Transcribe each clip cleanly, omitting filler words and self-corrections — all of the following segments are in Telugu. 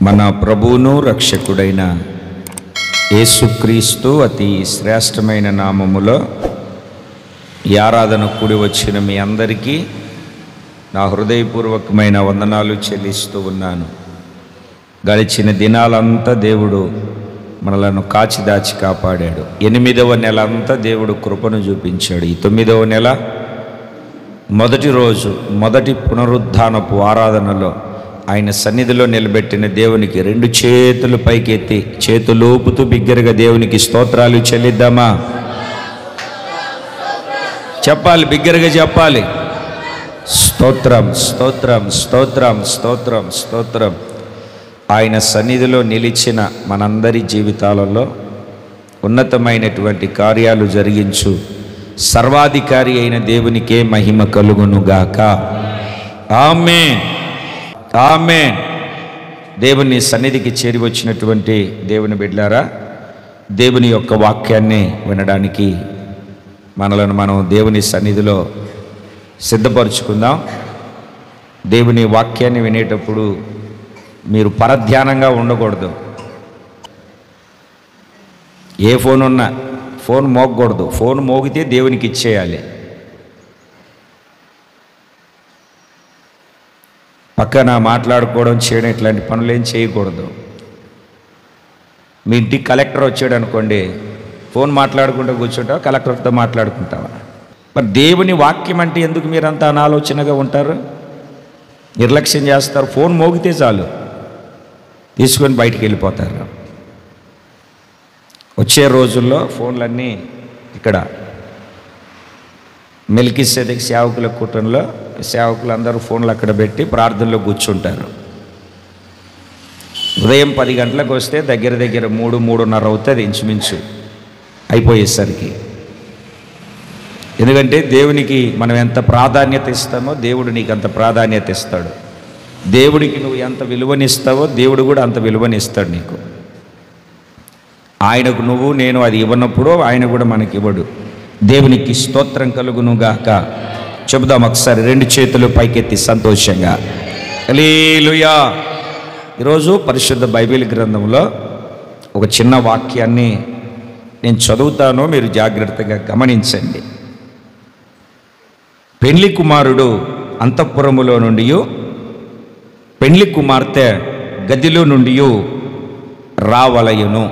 మన ప్రభువును రక్షకుడైన యేసుక్రీస్తు అతి శ్రేష్టమైన నామములో ఈ ఆరాధన కూడి వచ్చిన మీ అందరికీ నా హృదయపూర్వకమైన వందనాలు చెల్లిస్తూ ఉన్నాను. గడిచిన దినాలంతా దేవుడు మనలను కాచిదాచి కాపాడాడు. 8వ నెల అంతా దేవుడు కృపను చూపించాడు. ఈ 9వ నెల మొదటి రోజు మొదటి పునరుద్ధానపు ఆరాధనలో ఆయన సన్నిధిలో నిలబెట్టిన దేవునికి 2 చేతులు పైకెత్తి చేతులూపుతూ బిగ్గరగా దేవునికి స్తోత్రాలు చెల్లిద్దామా? చెప్పాలి, బిగ్గరగా చెప్పాలి. స్తోత్రం స్తోత్రం స్తోత్రం స్తోత్రం స్తోత్రం. ఆయన సన్నిధిలో నిలిచిన మనందరి జీవితాలలో ఉన్నతమైనటువంటి కార్యాలు జరిగించు సర్వాధికారి అయిన దేవునికే మహిమ కలుగునుగాక. ఆమేన్ ఆమేన్. దేవుని సన్నిధికి చేరి వచ్చినటువంటి దేవుని బిడ్డలారా, దేవుని యొక్క వాక్యాన్ని వినడానికి మనలను మనం దేవుని సన్నిధిలో సిద్ధపరుచుకుందాం. దేవుని వాక్యాన్ని వినేటప్పుడు మీరు పరధ్యానంగా ఉండకూడదు. ఏ ఫోన్ ఉన్నా ఫోన్ మోగకూడదు. ఫోన్ మోగితే దేవునికి ఇచ్చేయాలి. పక్కన మాట్లాడుకోవడం చేయడం ఇట్లాంటి పనులు ఏం చేయకూడదు. మీ ఇంటికి కలెక్టర్ వచ్చాడు అనుకోండి, ఫోన్ మాట్లాడుకుంటూ కూర్చుంటావా, కలెక్టర్తో మాట్లాడుకుంటావా? మరి దేవుని వాక్యం అంటే ఎందుకు మీరంతా అనాలోచనగా ఉంటారు, నిర్లక్ష్యం చేస్తారు? ఫోన్ మోగితే చాలు తీసుకొని బయటికి వెళ్ళిపోతారు. వచ్చే రోజుల్లో ఫోన్లన్నీ ఇక్కడ మెల్కీసెదెకు సేవకుల కూటంలో సేవకులందరూ ఫోన్లు అక్కడ పెట్టి ప్రార్థనలో కూర్చుంటారు. ఉదయం 10 గంటలకు వస్తే దగ్గర 3-3:30 అవుతుంది ఇంచుమించు అయిపోయేసరికి. ఎందుకంటే దేవునికి మనం ఎంత ప్రాధాన్యత ఇస్తామో దేవుడు నీకు అంత ప్రాధాన్యత ఇస్తాడు. దేవుడికి నువ్వు ఎంత విలువనిస్తావో దేవుడు కూడా అంత విలువనిస్తాడు నీకు. ఆయనకు నువ్వు నేను అది ఇవ్వనప్పుడు ఆయన కూడా మనకి ఇవ్వడు. దేవునికి స్తోత్రం కలుగునుగాక. చెబుదాం ఒకసారి 2 చేతులు పైకెత్తి సంతోషంగా హల్లెలూయా. ఈరోజు పరిశుద్ధ బైబిల్ గ్రంథంలో ఒక చిన్న వాక్యాన్ని నేను చదువుతాను, మీరు జాగ్రత్తగా గమనించండి. పెండ్లి కుమారుడు అంతఃపురములో నుండి పెండ్లి కుమార్తె గదిలో నుండి రావలయును.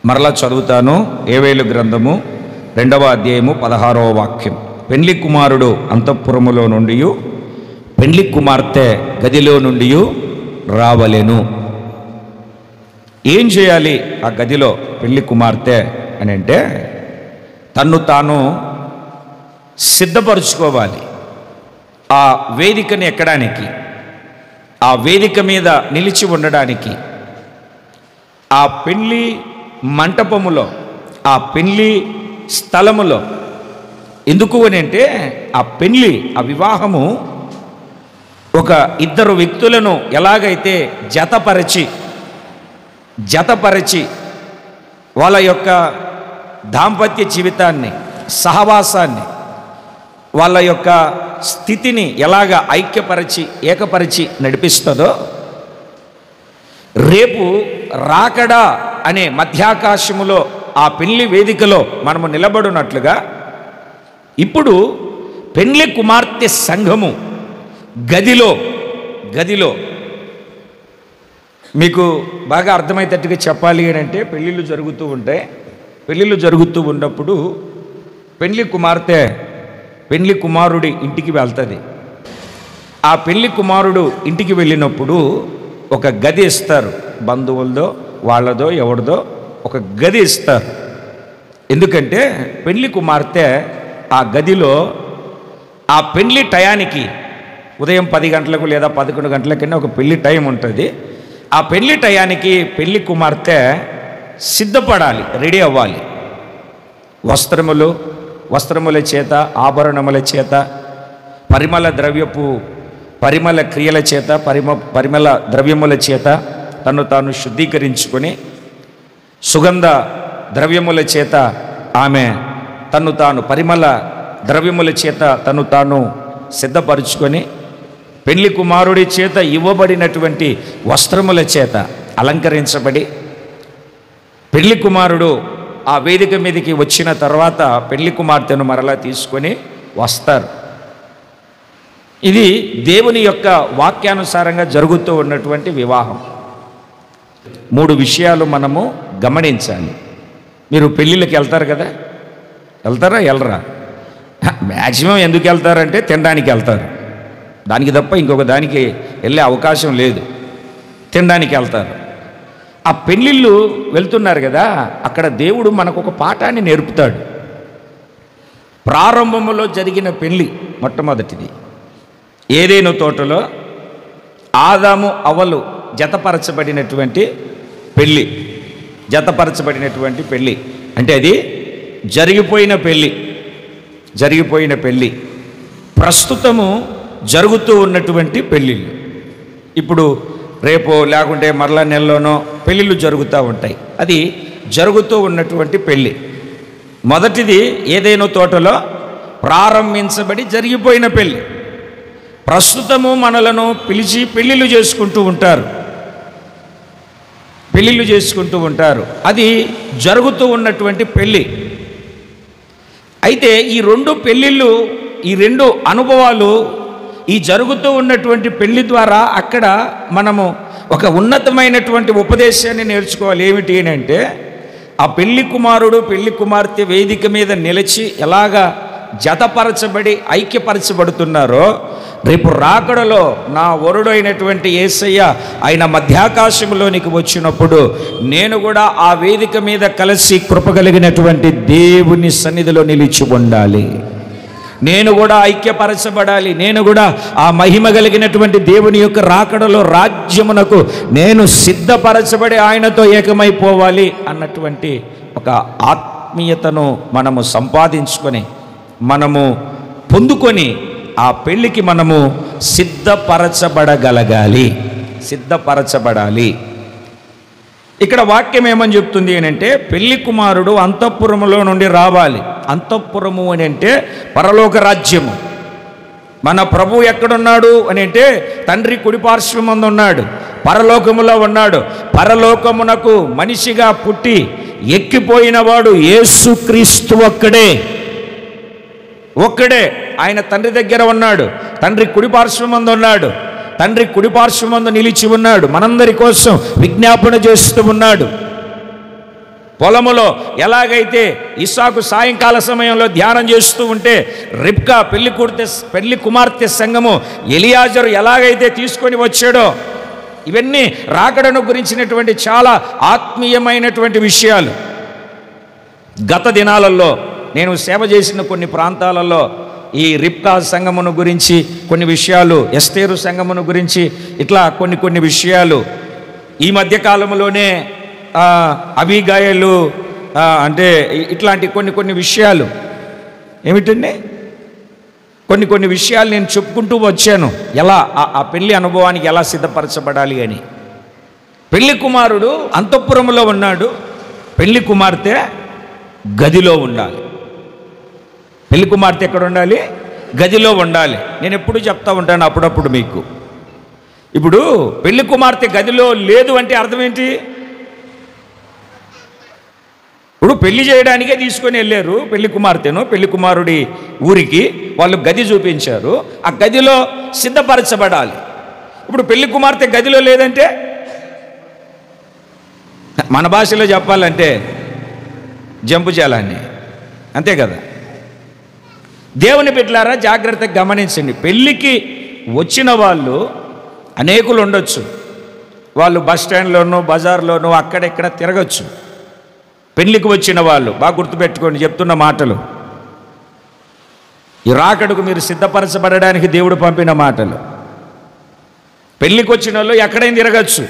మరలా చదువుతాను. యేవేలు గ్రంథము 2వ అధ్యాయము 16వ వాక్యం. పెండ్లి కుమారుడు అంతఃపురములో నుండి పెండ్లి కుమార్తె గదిలో నుండి రావలెను. ఏం చేయాలి ఆ గదిలో పెండ్లి కుమార్తె అని అంటే, తన్ను తాను సిద్ధపరుచుకోవాలి. ఆ వేదికని ఎక్కడానికి, ఆ వేదిక మీద నిలిచి ఉండడానికి, ఆ పెండ్లి మంటపములో, ఆ పెండ్లి స్థలములో. ఎందుకు అని అంటే, ఆ పెండ్లి, ఆ వివాహము ఒక 2 వ్యక్తులను ఎలాగైతే జతపరచి వాళ్ళ యొక్క దాంపత్య జీవితాన్ని, సహవాసాన్ని, వాళ్ళ యొక్క స్థితిని ఎలాగ ఐక్యపరిచి ఏకపరిచి నడిపిస్తుందో, రేపు రాకడా అనే మధ్యాకాశములో ఆ పెళ్లి వేదికలో మనము నిలబడినట్లుగా ఇప్పుడు పెండ్లి కుమార్తె సంఘము గదిలో మీకు బాగా అర్థమయ్యేటట్టుగా చెప్పాలి అని అంటే, పెళ్ళిళ్ళు జరుగుతూ ఉంటాయి. పెళ్ళిళ్ళు జరుగుతూ ఉన్నప్పుడు పెండ్లి కుమార్తె పెండ్లి కుమారుడి ఇంటికి వెళ్తుంది. ఆ పెండ్లి కుమారుడు ఇంటికి వెళ్ళినప్పుడు ఒక గది ఇస్తారు. బంధువులదో వాళ్ళదో ఎవరిదో ఒక గది ఇస్తారు. ఎందుకంటే పెండ్లి కుమార్తె ఆ గదిలో ఆ పెండ్లి టయానికి ఉదయం 10 గంటలకు లేదా 11 గంటలకన్నా ఒక పెళ్లి టైం ఉంటుంది. ఆ పెళ్లి టయానికి పెళ్లి కుమార్తె సిద్ధపడాలి, రెడీ అవ్వాలి. వస్త్రముల చేత, ఆభరణముల చేత, పరిమళ క్రియల చేత, పరిమళ ద్రవ్యముల చేత తను తాను శుద్ధీకరించుకొని, సుగంధ ద్రవ్యముల చేత ఆమె తను తాను పరిమళ ద్రవ్యముల చేత తను తాను సిద్ధపరుచుకొని పెళ్లి కుమారుడి చేత ఇవ్వబడినటువంటి వస్త్రముల చేత అలంకరించబడి పెళ్లి కుమారుడు ఆ వేదిక మీదకి వచ్చిన తర్వాత పెళ్లి కుమార్తెను మరలా తీసుకొని వస్తారు. ఇది దేవుని యొక్క వాక్యానుసారంగా జరుగుతూ ఉన్నటువంటి వివాహం. 3 విషయాలు మనము గమనించాలి. మీరు పెళ్ళిళ్ళకి వెళ్తారు కదా, వెళ్తారా వెళ్ళరా? మ్యాక్సిమం ఎందుకు వెళ్తారంటే తినడానికి వెళ్తారు, దానికి తప్ప ఇంకొక దానికి వెళ్ళే అవకాశం లేదు. తినడానికి వెళ్తారు. ఆ పెళ్ళిళ్ళు వెళ్తున్నారు కదా, అక్కడ దేవుడు మనకు ఒక పాఠాన్ని నేర్పుతాడు. ప్రారంభంలో జరిగిన పెళ్ళి మొట్టమొదటిది ఏదెను తోటలో ఆదాము అవ్వలు జతపరచబడినటువంటి పెళ్ళి. జతపరచబడినటువంటి పెళ్ళి అంటే అది జరిగిపోయిన పెళ్ళి. ప్రస్తుతము జరుగుతూ ఉన్నటువంటి పెళ్ళిళ్ళు. ఇప్పుడు రేపో లేకుంటే మరలా నెలలోనో పెళ్ళిళ్ళు జరుగుతూ ఉంటాయి. అది జరుగుతూ ఉన్నటువంటి పెళ్ళి. మొదటిది ఏదైనా తోటలో ప్రారంభించబడి జరిగిపోయిన పెళ్ళి. ప్రస్తుతము మనలను పిలిచి పెళ్ళిళ్ళు చేసుకుంటూ ఉంటారు. అది జరుగుతూ ఉన్నటువంటి పెళ్ళి. అయితే ఈ 2 పెళ్ళిళ్ళు, ఈ 2 అనుభవాలు, ఈ జరుగుతూ ఉన్నటువంటి పెళ్లి ద్వారా అక్కడ మనము ఒక ఉన్నతమైనటువంటి ఉపదేశాన్ని నేర్చుకోవాలి. ఏమిటి అంటే ఆ పెళ్లి కుమారుడు పెళ్లి కుమార్తె వేదిక మీద నిలిచి ఎలాగా జతపరచబడి ఐక్యపరచబడుతున్నారో, రేపు రాకడలో నా వరుడు అయినటువంటి యేసయ్య ఆయన మధ్యాకాశంలోనికి వచ్చినప్పుడు నేను కూడా ఆ వేదిక మీద కలిసి కృపగలిగినటువంటి దేవుని సన్నిధిలో నిలిచి ఉండాలి. నేను కూడా ఐక్యపరచబడాలి. నేను కూడా ఆ మహిమ కలిగినటువంటి దేవుని యొక్క రాకడలో రాజ్యమునకు నేను సిద్ధపరచబడి ఆయనతో ఏకమైపోవాలి అన్నటువంటి ఒక ఆత్మీయతను మనము సంపాదించుకొని మనము పొందుకొని ఆ పెళ్ళికి మనము సిద్ధపరచబడాలి. ఇక్కడ వాక్యం ఏమని చెప్తుంది అని అంటే పెళ్లి కుమారుడు అంతఃపురములో నుండి రావాలి. అంతఃపురము అని అంటే పరలోక రాజ్యము. మన ప్రభు ఎక్కడున్నాడు అని అంటే తండ్రి కుడిపార్శ్వమందు ఉన్నాడు, పరలోకములో ఉన్నాడు. పరలోకమునకు మనిషిగా పుట్టి ఎక్కిపోయిన వాడు యేసుక్రీస్తు ఒక్కడే. ఆయన తండ్రి దగ్గర ఉన్నాడు, తండ్రి కుడిపార్శ్వమందు ఉన్నాడు, తండ్రి కుడిపార్శ్వమందు నిలిచి ఉన్నాడు, మనందరి కోసం విజ్ఞాపన చేస్తూ ఉన్నాడు. పొలములో ఎలాగైతే ఇస్సాకు సాయంకాల సమయంలో ధ్యానం చేస్తూ ఉంటే రిబ్కా పెళ్లి కుమార్తె సంఘము ఎలియాజరు ఎలాగైతే తీసుకొని వచ్చాడో, ఇవన్నీ రాకడను గురించినటువంటి చాలా ఆత్మీయమైనటువంటి విషయాలు. గత దినాలలో నేను సేవ చేసిన కొన్ని ప్రాంతాలలో ఈ రిబ్కా సంఘమును గురించి కొన్ని విషయాలు, ఎస్తేరు సంఘమును గురించి ఇట్లా కొన్ని విషయాలు, ఈ మధ్యకాలంలోనే అబీగాయలు అంటే ఇట్లాంటి కొన్ని విషయాలు ఏమిటండి, కొన్ని విషయాలు నేను చెప్పుకుంటూ వచ్చాను. ఎలా ఆ పెళ్లి అనుభవానికి ఎలా సిద్ధపరచబడాలి అని. పెళ్లి కుమారుడు అంతఃపురములో ఉన్నాడు, పెళ్లి కుమార్తె గదిలో ఉండాలి. పెళ్లి కుమార్తె ఎక్కడ ఉండాలి? గదిలో ఉండాలి. నేను ఎప్పుడు చెప్తా ఉంటాను అప్పుడప్పుడు మీకు. ఇప్పుడు పెళ్లి కుమార్తె గదిలో లేదు అంటే అర్థం ఏంటి? ఇప్పుడు పెళ్లి చేయడానికే తీసుకొని వెళ్ళారు పెళ్లి కుమార్తెను, పెళ్లి కుమారుడి ఊరికి వాళ్ళు గది చూపించారు. ఆ గదిలో సిద్ధపరచబడాలి. ఇప్పుడు పెళ్లి కుమార్తె గదిలో లేదంటే మన భాషలో చెప్పాలంటే జంపు చేయాలని, అంతే కదా. దేవుని బిడ్డలారా జాగ్రత్తగా గమనించండి. పెళ్ళికి వచ్చిన వాళ్ళు అనేకులు ఉండొచ్చు. వాళ్ళు బస్ స్టాండ్లోనూ బజార్లోనూ అక్కడెక్కడ తిరగచ్చు. పెళ్ళికి వచ్చిన వాళ్ళు బాగా గుర్తుపెట్టుకోండి చెప్తున్న మాటలు. ఈ రాకడకు మీరు సిద్ధపరచబడడానికి దేవుడు పంపిన మాటలు. పెళ్ళికి వచ్చిన వాళ్ళు ఎక్కడైనా తిరగచ్చు.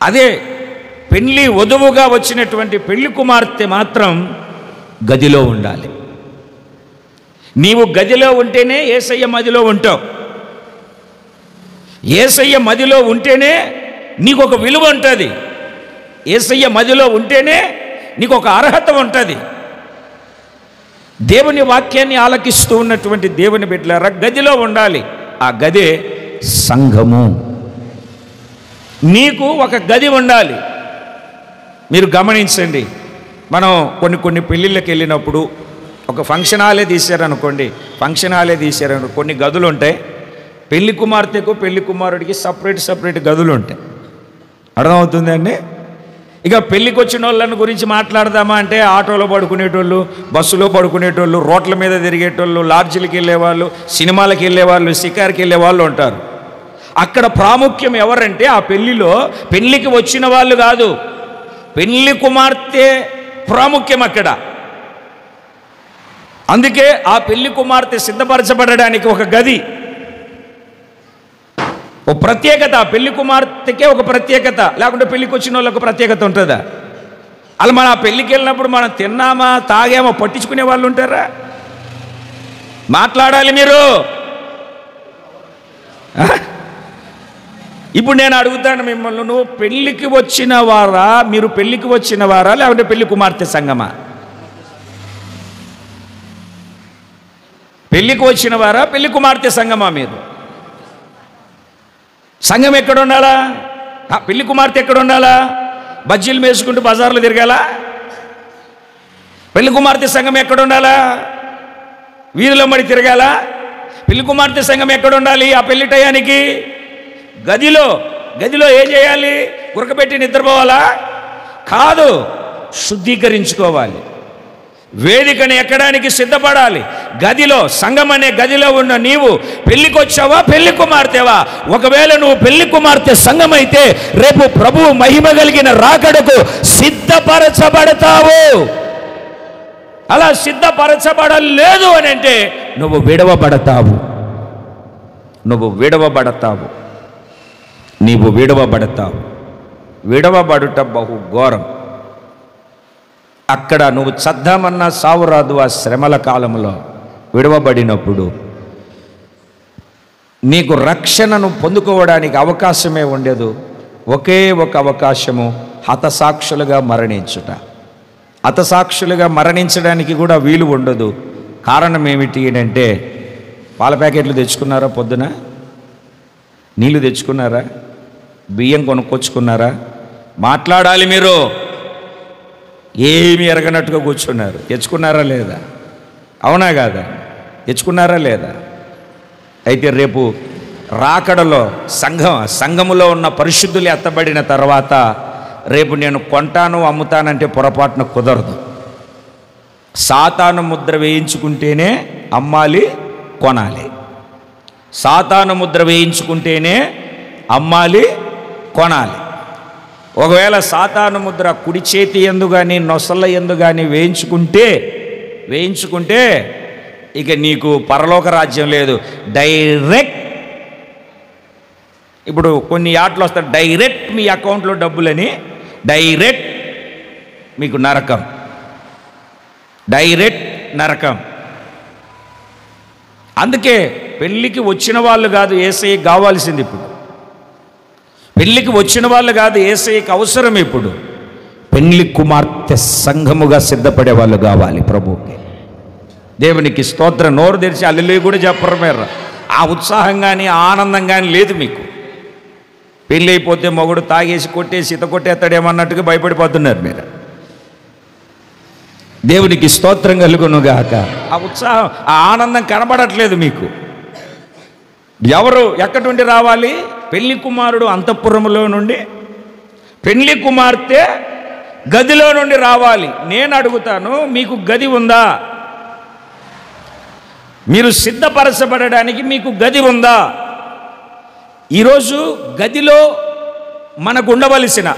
అదే పెళ్ళి వధువుగా వచ్చినటువంటి పెళ్లి కుమార్తె మాత్రం గదిలో ఉండాలి. నీవు గదిలో ఉంటేనే యేసయ్య మదిలో ఉంటావు. యేసయ్య మదిలో ఉంటేనే నీకు ఒక విలువ ఉంటుంది. యేసయ్య మదిలో ఉంటేనే నీకు ఒక అర్హత ఉంటుంది. దేవుని వాక్యాన్ని ఆలకిస్తూ ఉన్నటువంటి దేవుని బిడ్డలారా గదిలో ఉండాలి. ఆ గదే సంఘము. నీకు ఒక గది ఉండాలి. మీరు గమనించండి, మనం కొన్ని పెళ్ళిళ్ళకి వెళ్ళినప్పుడు ఒక ఫంక్షన్ హాలే తీశారనుకోండి, కొన్ని గదులు ఉంటాయి. పెళ్లి కుమార్తెకు పెళ్లి కుమారుడికి సపరేట్ గదులు ఉంటాయి. అర్థమవుతుందండి? ఇక పెళ్ళికి వచ్చిన వాళ్ళని గురించి మాట్లాడదామా అంటే ఆటోలో పడుకునేటోళ్ళు, బస్సులో పడుకునేటోళ్ళు, రోడ్ల మీద తిరిగేటోళ్ళు, లాడ్జీలకి వెళ్ళేవాళ్ళు, సినిమాలకు వెళ్ళేవాళ్ళు, షికార్కి వెళ్ళేవాళ్ళు ఉంటారు. అక్కడ ప్రాముఖ్యం ఎవరంటే ఆ పెళ్లిలో పెళ్లికి వచ్చిన వాళ్ళు కాదు, పెళ్లి కుమార్తె ప్రాముఖ్యం అక్కడ. అందుకే ఆ పెళ్లి కుమార్తె సిద్ధపరచబడడానికి ఒక గది, ఒక ప్రత్యేకత. పెళ్లి కుమార్తెకే ఒక ప్రత్యేకత, లేకుంటే పెళ్లికి వచ్చిన వాళ్ళకి ప్రత్యేకత ఉంటుందా? అలా మన ఆ పెళ్ళికి వెళ్ళినప్పుడు మనం తిన్నామా తాగామా పట్టించుకునే వాళ్ళు ఉంటారా? మాట్లాడాలి మీరు. ఇప్పుడు నేను అడుగుతాను మిమ్మల్ని, నువ్వు పెళ్ళికి వచ్చిన వారా, మీరు పెళ్ళికి వచ్చిన వారా, లేకుంటే పెళ్లి కుమార్తె సంఘమా? పెళ్ళికి వచ్చిన వారా, పెళ్లి కుమార్తె సంఘమా? మీరు సంఘం ఎక్కడ ఉండాలా? పెళ్లి కుమార్తె ఎక్కడ ఉండాలా? బజ్జీలు వేసుకుంటూ బజార్లో తిరగాల? పెళ్లి కుమార్తె సంఘం ఎక్కడ ఉండాలా? వీధిలో మడి తిరగాల? పెళ్లి కుమార్తె సంఘం ఎక్కడ ఉండాలి? ఆ పెళ్లి టయానికి గదిలో ఏం చేయాలి? గురకబెట్టి నిద్రపోవాలా? కాదు, శుద్ధీకరించుకోవాలి. వేదికని ఎక్కడానికి సిద్ధపడాలి. గదిలో, సంఘం అనే గదిలో ఉన్న నీవు పెళ్లికి వచ్చావా, పెళ్లి కుమార్తెవా? ఒకవేళ నువ్వు పెళ్లి కుమార్తె సంఘం అయితే రేపు ప్రభువు మహిమ కలిగిన రాకడకు సిద్ధపరచబడతావు. అలా సిద్ధపరచబడలేదు అని అంటే నువ్వు విడవబడతావు. విడవబడుట బహు ఘోరం. అక్కడ నువ్వు చద్దామన్నా సావు రాదు. ఆ శ్రమల కాలంలో విడవబడినప్పుడు నీకు రక్షణను పొందుకోవడానికి అవకాశమే ఉండదు. ఒకే ఒక అవకాశము, హతసాక్షులుగా మరణించుట. హతసాక్షులుగా మరణించడానికి కూడా వీలు ఉండదు. కారణం ఏమిటి అంటే, పాల ప్యాకెట్లు తెచ్చుకున్నారా? పొద్దున నీళ్ళు తెచ్చుకున్నారా? బియ్యం కొనుక్కొచ్చుకున్నారా? మాట్లాడాలి మీరు. ఏమి ఎరగనట్టుగా కూర్చున్నారు. తెచ్చుకున్నారా లేదా? అవునా కాదా? తెచ్చుకున్నారా లేదా? అయితే రేపు రాకడలో సంఘములో ఉన్న పరిశుద్ధులు ఎత్తబడిన తర్వాత రేపు నేను కొంటాను అమ్ముతానంటే పొరపాటున కుదరదు. సాతాను ముద్ర వేయించుకుంటేనే అమ్మాలి, కొనాలి. సాతాను ముద్ర వేయించుకుంటేనే అమ్మాలి, కొనాలి. ఒకవేళ సాతాను ముద్ర కుడి చేతి యందు కానీ నొసళ్ళ యందు కానీ వేయించుకుంటే ఇక నీకు పరలోక రాజ్యం లేదు. డైరెక్ట్, ఇప్పుడు కొన్ని ఆటలు వస్తాయి, డైరెక్ట్ మీ అకౌంట్లో డబ్బులని, డైరెక్ట్ మీకు నరకం, డైరెక్ట్ నరకం. అందుకే పెళ్ళికి వచ్చిన వాళ్ళు కాదు యేసయ్యకి కావాల్సింది. ఇప్పుడు పెళ్ళికి వచ్చిన వాళ్ళు కాదు యేసయ్యకి అవసరం. ఇప్పుడు పెళ్లి కుమార్తె సంఘముగా సిద్ధపడే వాళ్ళు కావాలి ప్రభువుకి. దేవునికి స్తోత్రం. నోరు తెరిచి హల్లెలూయా కూడా చెప్పరు మీరు. ఆ ఉత్సాహం కానీ ఆనందం కానీ లేదు మీకు. పెళ్ళి అయిపోతే మొగుడు తాగేసి కొట్టేసి ఇత కొట్టేస్తాడేమన్నట్టుగా భయపడిపోతున్నారు మీరు. దేవునికి స్తోత్రం కలుగునుగాక. ఆ ఉత్సాహం, ఆ ఆనందం కనబడట్లేదు మీకు. ఎవరు ఎక్కడి నుండి రావాలి? పెళ్లి కుమారుడు అంతఃపురములో నుండి, పెళ్లి కుమార్తె గదిలో నుండి రావాలి. నేను అడుగుతాను, మీకు గది ఉందా? మీరు సిద్ధపరచబడడానికి మీకు గది ఉందా? ఈరోజు గదిలో మనకు ఉండవలసిన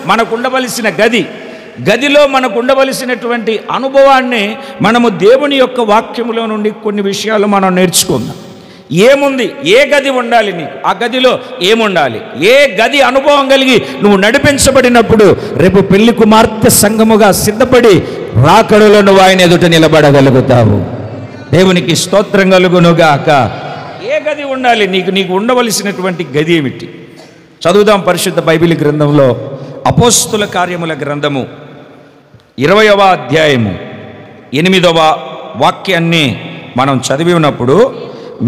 గదిలో మనకు ఉండవలసినటువంటి అనుభవాన్ని మనము దేవుని యొక్క వాక్యములో నుండి కొన్ని విషయాలు మనం నేర్చుకుందాం. ఏముంది? ఏ గది ఉండాలి నీకు? ఆ గదిలో ఏముండాలి? ఏ గది అనుభవం కలిగి నువ్వు నడిపించబడినప్పుడు రేపు పెళ్లి కుమార్తె సంఘముగా సిద్ధపడి రాకడలో నువ్వు ఆయన ఎదుట నిలబడగలుగుతావు. దేవునికి స్తోత్రం కలుగునుగాక. ఏ గది ఉండాలి నీకు ఉండవలసినటువంటి గది ఏమిటి? చదువుదాం పరిశుద్ధ బైబిల్ గ్రంథంలో అపోస్తుల కార్యముల గ్రంథము 20వ అధ్యాయము 8వ వాక్యాన్ని మనం చదివి ఉన్నప్పుడు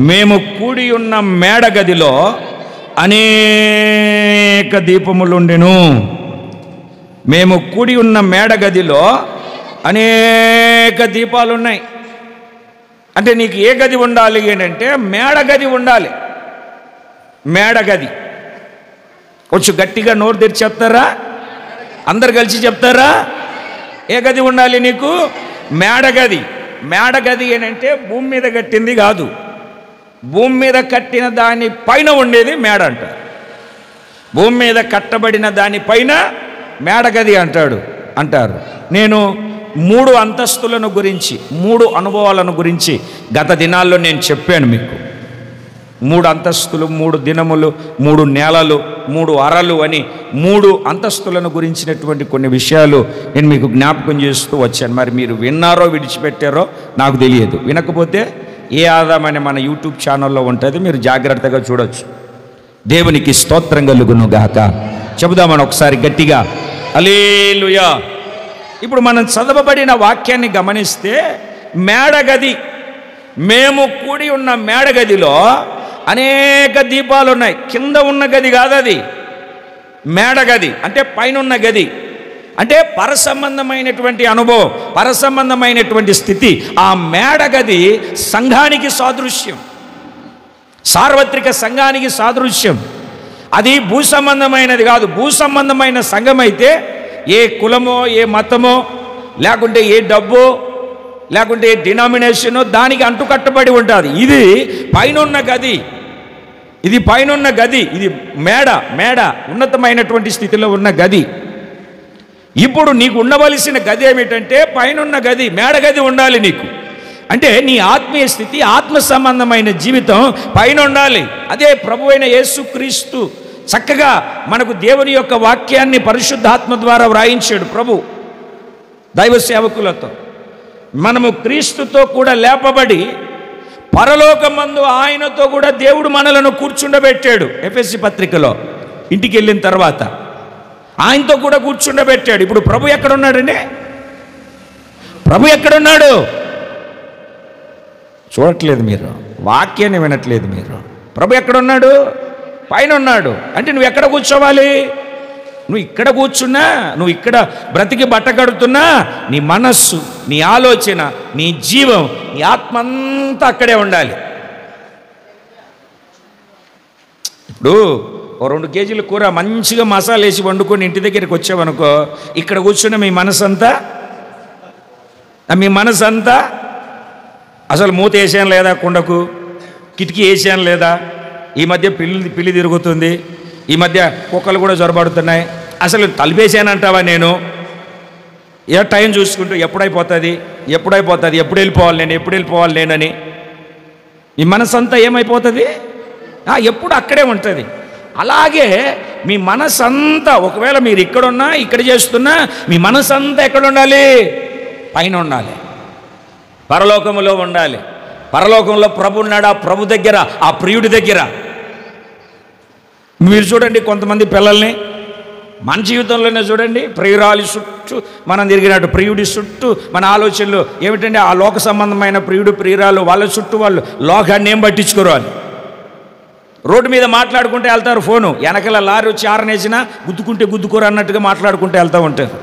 మేము కూడి ఉన్న మేడ గదిలో అనేక దీపములుండెను. మేము కూడి ఉన్న మేడ గదిలో అనేక దీపాలు ఉన్నాయి. అంటే నీకు ఏ గది ఉండాలి అంటే మేడ గది ఉండాలి. మేడ గది. కొంచెం గట్టిగా నోరు తెరిచి చెప్తారా? అందరు కలిసి చెప్తారా? ఏ గది ఉండాలి నీకు? మేడ గది. మేడ గది అంటే భూమి మీద కట్టింది కాదు, భూమి మీద కట్టిన దాని పైన ఉండేది మేడ అంటారు. భూమి మీద కట్టబడిన దానిపైన మేడగది అంటారు. నేను 3 అంతస్తులను గురించి, 3 అనుభవాలను గురించి గత దినాల్లో నేను చెప్పాను మీకు. 3 అంతస్తులు, 3 దినములు, 3 నేలలు, 3 అరలు అని 3 అంతస్తులను గురించినటువంటి కొన్ని విషయాలు నేను మీకు జ్ఞాపకం చేస్తూ వచ్చాను. మరి మీరు విన్నారో విడిచిపెట్టారో నాకు తెలియదు. వినకపోతే ఏ ఆదాం అనే మన యూట్యూబ్ ఛానల్లో ఉంటుంది, మీరు జాగ్రత్తగా చూడొచ్చు. దేవునికి స్తోత్రం కలుగును గాక. చెబుదామని ఒకసారి గట్టిగా హల్లెలూయా. ఇప్పుడు మనం చదవబడిన వాక్యాన్ని గమనిస్తే మేడగది, మేము కూడి ఉన్న మేడగదిలో అనేక దీపాలు ఉన్నాయి. కింద ఉన్న గది కాదు అది, మేడగది అంటే పైన ఉన్న గది. అంటే పరసంబంధమైనటువంటి అనుభవం, పరసంబంధమైనటువంటి స్థితి. ఆ మేడగది సంఘానికి సాదృశ్యం, సార్వత్రిక సంఘానికి సాదృశ్యం. అది భూ సంబంధమైనది కాదు. భూ సంబంధమైన సంఘం అయితే ఏ కులమో, ఏ మతమో, లేకుంటే ఏ డబ్బో, లేకుంటే ఏ డినామినేషనో దానికి అంటుకట్టబడి ఉంటుంది. ఇది పైనున్న గది, ఇది పైనున్న గది, ఇది మేడ ఉన్నతమైనటువంటి స్థితిలో ఉన్న గది. ఇప్పుడు నీకు ఉండవలసిన గది ఏమిటంటే పైనున్న గది, మేడగది ఉండాలి నీకు. అంటే నీ ఆత్మీయ స్థితి, ఆత్మ సంబంధమైన జీవితం పైన ఉండాలి. అదే ప్రభువైన యేసుక్రీస్తు చక్కగా మనకు దేవుని యొక్క వాక్యాన్ని పరిశుద్ధాత్మ ద్వారా వ్రాయించాడు ప్రభు దైవ సేవకులతో. మనము క్రీస్తుతో కూడా లేపబడి పరలోకమందు ఆయనతో కూడా దేవుడు మనలను కూర్చుండబెట్టాడు. ఎఫెసీ పత్రికలో ఇంటికి వెళ్ళిన తర్వాత ఆయనతో కూడా కూర్చుండబెట్టాడు. ఇప్పుడు ప్రభు ఎక్కడున్నాడండి? ప్రభు ఎక్కడున్నాడు? చూడట్లేదు మీరు, వాక్యాన్ని వినట్లేదు మీరు. ప్రభు ఎక్కడున్నాడు? పైన ఉన్నాడు. అంటే నువ్వు ఎక్కడ కూర్చోవాలి? నువ్వు ఇక్కడ కూర్చున్నా, నువ్వు ఇక్కడ బ్రతికి బట్ట కడుతున్నా, నీ మనస్సు, నీ ఆలోచన, నీ జీవం, నీ ఆత్మ అంతా అక్కడే ఉండాలి. ఇప్పుడు 2 కేజీల కూర మంచిగా మసాలా వేసి వండుకొని ఇంటి దగ్గరికి వచ్చావనుకో, ఇక్కడ కూర్చున్న మీ మనసంతా అసలు మూత వేసాను లేదా, కుండకు కిటికీ వేసాను లేదా, ఈ మధ్య పిల్లి తిరుగుతుంది, ఈ మధ్య కుక్కలు కూడా జొరబడుతున్నాయి, అసలు తలిపేసానంటావా నేను? ఏ టైం చూసుకుంటూ ఎప్పుడైపోతుంది, ఎప్పుడు వెళ్ళిపోవాలి నేనని మీ మనసంతా ఏమైపోతుంది? ఎప్పుడు అక్కడే ఉంటుంది. అలాగే మీ మనసంతా, ఒకవేళ మీరు ఇక్కడున్నా, ఇక్కడ చేస్తున్నా, మీ మనసంతా ఎక్కడ ఉండాలి? పైన ఉండాలి, పరలోకములో ఉండాలి. పరలోకంలో ప్రభు ఉన్నాడు. ఆ ప్రభు దగ్గర, ఆ ప్రియుడి దగ్గర. మీరు చూడండి కొంతమంది పిల్లల్ని మన జీవితంలోనే చూడండి, ప్రియురాలి చుట్టూ మనం తిరిగినట్టు, ప్రియుడి చుట్టూ మన ఆలోచనలు ఏమిటంటే ఆ లోక సంబంధమైన ప్రియుడు ప్రియురాలు వాళ్ళ చుట్టూ వాళ్ళు లోకాన్ని ఏం పట్టించుకోరు. అని రోడ్డు మీద మాట్లాడుకుంటే వెళ్తారు, ఫోను వెనకాల లారీ వచ్చి ఆరనేసినా గుద్దుకోరు అన్నట్టుగా మాట్లాడుకుంటూ వెళ్తూ ఉంటారు.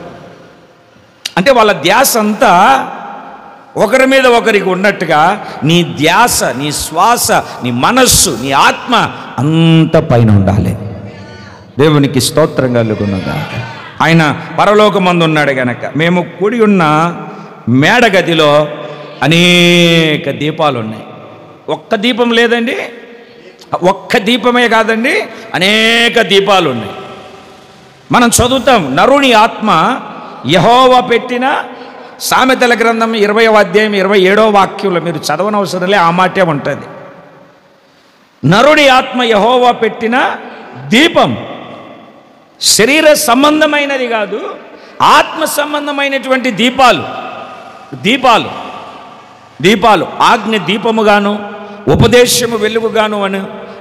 అంటే వాళ్ళ ధ్యాస అంతా ఒకరి మీద ఒకరికి ఉన్నట్టుగా నీ ధ్యాస, నీ శ్వాస, నీ మనస్సు, నీ ఆత్మ అంత పైన ఉండాలి. దేవునికి స్తోత్రం కలుగునుగా. ఆయన పరలోకమందు ఉన్నాడు గనక మేము కూడి ఉన్న మేడగదిలో అనేక దీపాలు ఉన్నాయి. ఒక్క దీపం లేదండి, ఒక్క దీపమే కాదండి, అనేక దీపాలు ఉన్నాయి. మనం చదువుతాం, నరుని ఆత్మ యెహోవా పెట్టిన, సామెతల గ్రంథం 20వ అధ్యాయం 27వ వాక్యంలో మీరు చదవనవసరంలే, ఆ మాటే ఉంటుంది. నరుని ఆత్మ యెహోవా పెట్టిన దీపం. శరీర సంబంధమైనది కాదు, ఆత్మ సంబంధమైనటువంటి దీపాలు ఆజ్ఞ దీపముగాను, ఉపదేశము వెలుగుగాను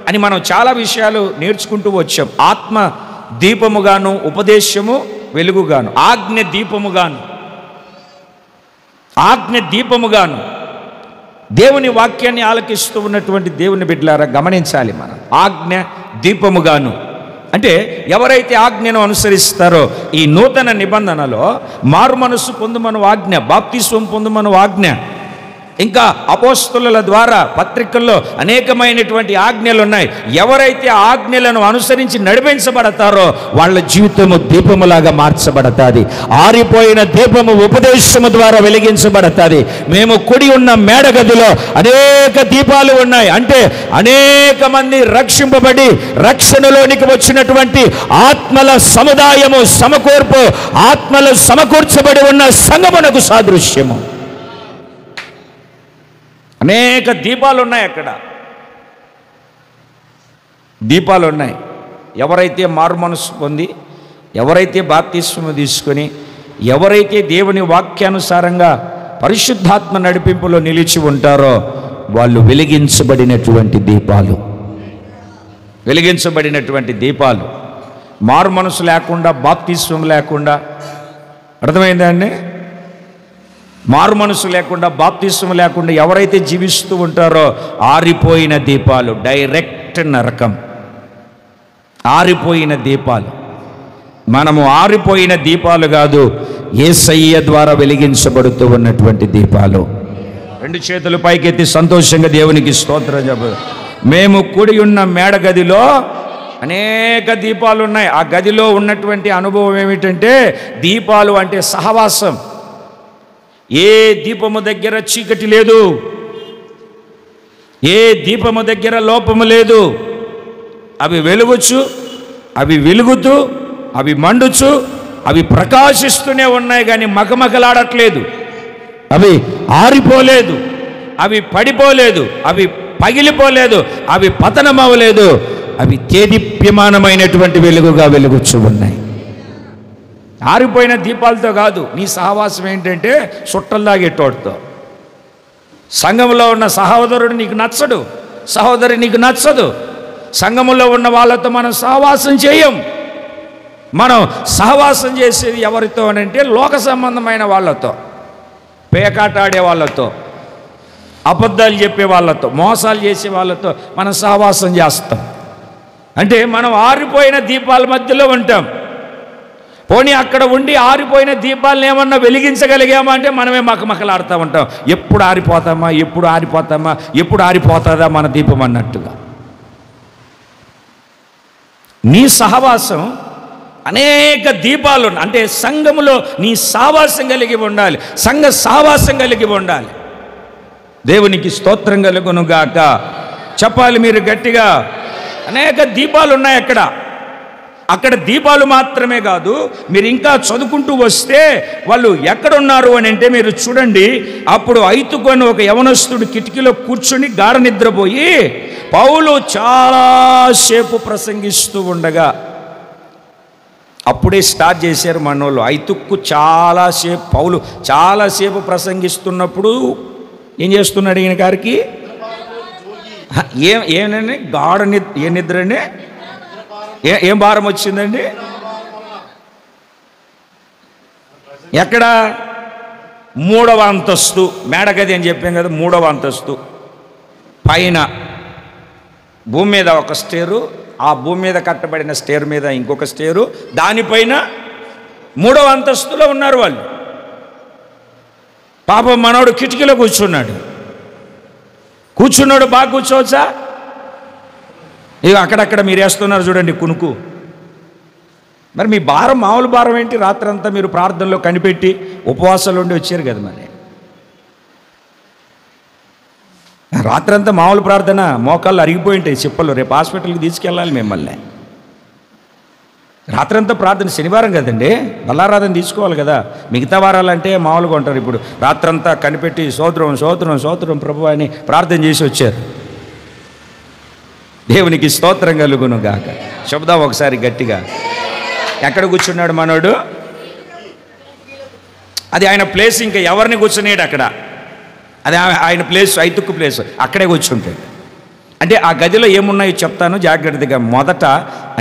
అని మనం చాలా విషయాలు నేర్చుకుంటూ వచ్చాం. ఆత్మ దీపముగాను, ఉపదేశము వెలుగుగాను, ఆజ్ఞ దీపముగాను. దేవుని వాక్యాన్ని ఆలకిస్తూ ఉన్నటువంటి దేవుని బిడ్డలారా గమనించాలి. మనం ఆజ్ఞ దీపముగాను, అంటే ఎవరైతే ఆజ్ఞను అనుసరిస్తారో ఈ నూతన నిబంధనలో మారు మనసు పొందుమను ఆజ్ఞ, బాప్తిస్వం పొందుమను ఆజ్ఞ, ఇంకా అపోస్తలుల ద్వారా పత్రికల్లో అనేకమైనటువంటి ఆజ్ఞలు ఉన్నాయి. ఎవరైతే ఆజ్ఞలను అనుసరించి నడిపించబడతారో వాళ్ళ జీవితము దీపములాగా మార్చబడతాది. ఆరిపోయిన దీపము ఉపదేశము ద్వారా వెలిగించబడతాది. మేము కుడి ఉన్న మేడగదిలో అనేక దీపాలు ఉన్నాయి, అంటే అనేక మంది రక్షింపబడి రక్షణలోనికి వచ్చినటువంటి ఆత్మల సముదాయము, సమకూర్పు, ఆత్మలు సమకూర్చబడి ఉన్న సంగమునకు సాదృశ్యము. అనేక దీపాలు ఉన్నాయి, అక్కడ దీపాలు ఉన్నాయి. ఎవరైతే మారు మనసు పొంది, ఎవరైతే బాప్తిస్మము తీసుకొని, ఎవరైతే దేవుని వాక్యానుసారంగా పరిశుద్ధాత్మ నడిపింపులో నిలిచి ఉంటారో వాళ్ళు వెలిగించబడినటువంటి దీపాలు, వెలిగించబడినటువంటి దీపాలు. మారు మనసు లేకుండా, బాప్తిస్మం లేకుండా, అర్థమైందా అండి? మారు మనసు లేకుండా, బాప్తిస్మం లేకుండా ఎవరైతే జీవిస్తూ ఉంటారో ఆరిపోయిన దీపాలు, డైరెక్ట్ నరకం. ఆరిపోయిన దీపాలు. మనము ఆరిపోయిన దీపాలు కాదు, యేసయ్య ద్వారా వెలిగించబడుతూ ఉన్నటువంటి దీపాలు. రెండు చేతులు పైకెత్తి సంతోషంగా దేవునికి స్తోత్రం చెప్పు. మేము కూడి ఉన్న మేడ గదిలో అనేక దీపాలు ఉన్నాయి. ఆ గదిలో ఉన్నటువంటి అనుభవం ఏమిటంటే, దీపాలు అంటే సహవాసం. ఏ దీపము దగ్గర చీకటి లేదు, ఏ దీపము దగ్గర లోపము లేదు. అవి వెలుగుచు, అవి వెలుగుతూ, అవి మండుచు, అవి ప్రకాశిస్తూనే ఉన్నాయి, కానీ మగమగలాడట్లేదు. అవి ఆరిపోలేదు, అవి పడిపోలేదు, అవి పగిలిపోలేదు, అవి పతనమవ్వలేదు. అవి తేదీప్యమానమైనటువంటి వెలుగుగా వెలుగుచు ఉన్నాయి. ఆరిపోయిన దీపాలతో కాదు. నీ సహవాసం ఏంటంటే సుట్టలు తాగేటోడితో. సంఘంలో ఉన్న సహోదరుడు నీకు నచ్చడు, సహోదరి నీకు నచ్చదు. సంఘములో ఉన్న వాళ్ళతో మనం సహవాసం చేయం. మనం సహవాసం చేసేది ఎవరితో అంటే లోక సంబంధమైన వాళ్ళతో, పేకాటాడే వాళ్ళతో, అబద్ధాలు చెప్పే వాళ్ళతో, మోసాలు చేసే వాళ్ళతో మనం సహవాసం చేస్తాం. అంటే మనం ఆరిపోయిన దీపాల మధ్యలో ఉంటాం. పోనీ అక్కడ ఉండి ఆరిపోయిన దీపాలను ఏమన్నా వెలిగించగలిగామా అంటే మనమే మకమకలాడుతూ ఉంటాం. ఎప్పుడు ఆరిపోతామా, ఎప్పుడు ఆరిపోతామా, ఎప్పుడు ఆరిపోతుందా మన దీపం అన్నట్టుగా. నీ సహవాసం అనేక దీపాలు, అంటే సంఘములో నీ సావాసం కలిగి ఉండాలి, సంఘ సావాసం కలిగి ఉండాలి. దేవునికి స్తోత్రం కలుగును గాక. చెప్పాలి మీరు గట్టిగా. అనేక దీపాలు ఉన్నాయి అక్కడ. అక్కడ దీపాలు మాత్రమే కాదు, మీరు ఇంకా చదువుకుంటూ వస్తే వాళ్ళు ఎక్కడున్నారు అని అంటే మీరు చూడండి. అప్పుడు ఐతుకొని ఒక యవనస్తుడు కిటికీలో కూర్చొని గాఢ నిద్రపోయి పౌలు చాలాసేపు ప్రసంగిస్తూ ఉండగా, అప్పుడే స్టార్ట్ చేశారు మనోళ్ళు. ఐతుక్కు చాలాసేపు, పౌలు చాలాసేపు ప్రసంగిస్తున్నప్పుడు ఏం చేస్తున్నాడు ఈయన గారికి? ఏమనండి గాఢ నిద్ర. ఏ నిద్ర అండి? ఏం భారం వచ్చిందండి? ఎక్కడ? 3వ అంతస్తు మేడగది అని చెప్పాం కదా, 3వ అంతస్తు పైన భూమి మీద ఒక స్టేరు, ఆ భూమి మీద కట్టబడిన స్టేర్ మీద ఇంకొక స్టేరు, దానిపైన 3వ అంతస్తులో ఉన్నారు వాళ్ళు. పాపం మనోడు కిటికీలో కూర్చున్నాడు. బాగా కూర్చోవచ్చా? ఇక అక్కడక్కడ మీరు వేస్తున్నారు చూడండి కునుకు. మరి మీ భారం మామూలు భారం ఏంటి? రాత్రంతా మీరు ప్రార్థనలో కనిపెట్టి ఉపవాసాలు ఉండి వచ్చారు కదా. మరి రాత్రంతా మామూలు ప్రార్థన, మోకాళ్ళు అరిగిపోయి ఉంటాయి చెప్పలు. రేపు హాస్పిటల్కి తీసుకెళ్ళాలి మిమ్మల్ని. రాత్రంతా ప్రార్థన. శనివారం కదండి, బల్లారాధన తీసుకోవాలి కదా. మిగతా వారాలంటే మామూలుగా ఉంటారు. ఇప్పుడు రాత్రంతా కనిపెట్టి స్తోత్రం స్తోత్రం స్తోత్రం ప్రభు అని ప్రార్థన చేసి వచ్చారు. దేవునికి స్తోత్రం కలుగును గాక. చెబుదాం ఒకసారి గట్టిగా. ఎక్కడ కూర్చున్నాడు మనోడు? అది ఆయన ప్లేస్. ఇంకా ఎవరిని కూర్చున్నాడు అక్కడ? అది ఆయన ప్లేస్, ఐతుక్కు ప్లేస్. అక్కడే కూర్చుంటాడు. అంటే ఆ గదిలో ఏమున్నాయో చెప్తాను జాగ్రత్తగా. మొదట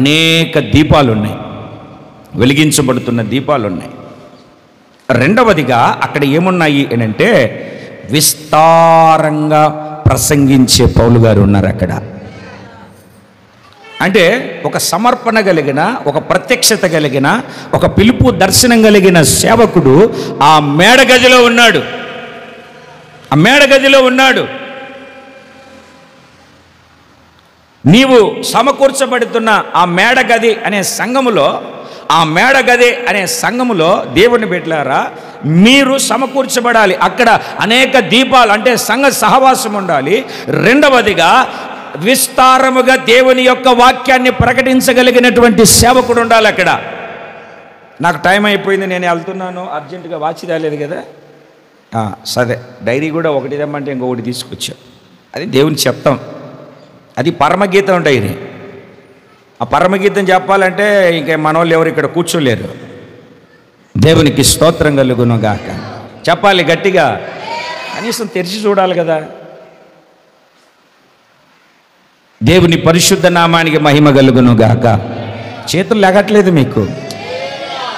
అనేక దీపాలు ఉన్నాయి, వెలిగించబడుతున్న దీపాలు ఉన్నాయి. రెండవదిగా అక్కడ ఏమున్నాయి అని అంటే విస్తారంగా ప్రసంగించే పౌలు గారు ఉన్నారు అక్కడ. అంటే ఒక సమర్పణ కలిగిన, ఒక ప్రత్యక్షత కలిగిన, ఒక పిలుపు దర్శనం కలిగిన సేవకుడు ఆ మేడగదిలో ఉన్నాడు. ఆ మేడగదిలో ఉన్నాడు. నీవు సమకూర్చబడుతున్న ఆ మేడగది అనే సంఘములో, ఆ మేడగది అనే సంఘములో దేవుని బిడ్డలారా మీరు సమకూర్చబడాలి. అక్కడ అనేక దీపాలు అంటే సంఘ సహవాసం ఉండాలి. రెండవదిగా విస్తారముగా దేవుని యొక్క వాక్యాన్ని ప్రకటించగలిగినటువంటి సేవకుడు ఉండాలి అక్కడ. నాకు టైం అయిపోయింది, నేను వెళ్తున్నాను, అర్జెంటుగా వాచి రాలేదు కదా, సరే డైరీ కూడా ఒకటి తెమ్మంటే ఇంకొకటి తీసుకొచ్చాం. అది దేవుని చెప్తాం, అది పరమగీతం డైరీ. ఆ పరమగీతం చెప్పాలంటే ఇంక మన వాళ్ళు ఎవరు ఇక్కడ కూర్చోలేరు. దేవునికి స్తోత్రం కలుగును గాక. చెప్పాలి గట్టిగా, కనీసం తెరిచి చూడాలి కదా. దేవుని పరిశుద్ధ నామానికి మహిమ కలుగును గాక. చేతులు లెగట్లేదు, మీకు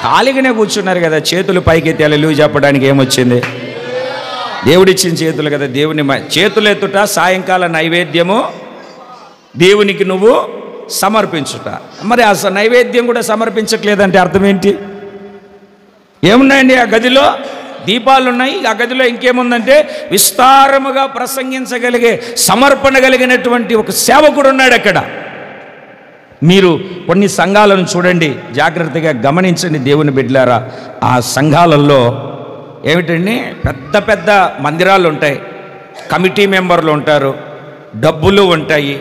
ఖాళీగానే కూర్చున్నారు కదా. చేతులు పైకి హల్లెలూయా చెప్పడానికి ఏమొచ్చింది? దేవుడిచ్చిన చేతులు కదా. దేవుని చేతులు ఎత్తుట సాయంకాల నైవేద్యము దేవునికి నువ్వు సమర్పించుట. మరి ఆ నైవేద్యం కూడా సమర్పించట్లేదంటే అర్థం ఏంటి? ఏమున్నాయండి ఆ గదిలో? దీపాలు ఉన్నాయి. ఆ గదిలో ఇంకేముందంటే విస్తారముగా ప్రసంగించగలిగే, సమర్పణ కలిగినటువంటి ఒక సేవకుడు ఉన్నాడు అక్కడ. మీరు కొన్ని సంఘాలను చూడండి, జాగ్రత్తగా గమనించండి దేవుని బిడ్డలారా. ఆ సంఘాలలో ఏమిటండి, పెద్ద పెద్ద మందిరాలు ఉంటాయి, కమిటీ మెంబర్లు ఉంటారు, డబ్బులు ఉంటాయి,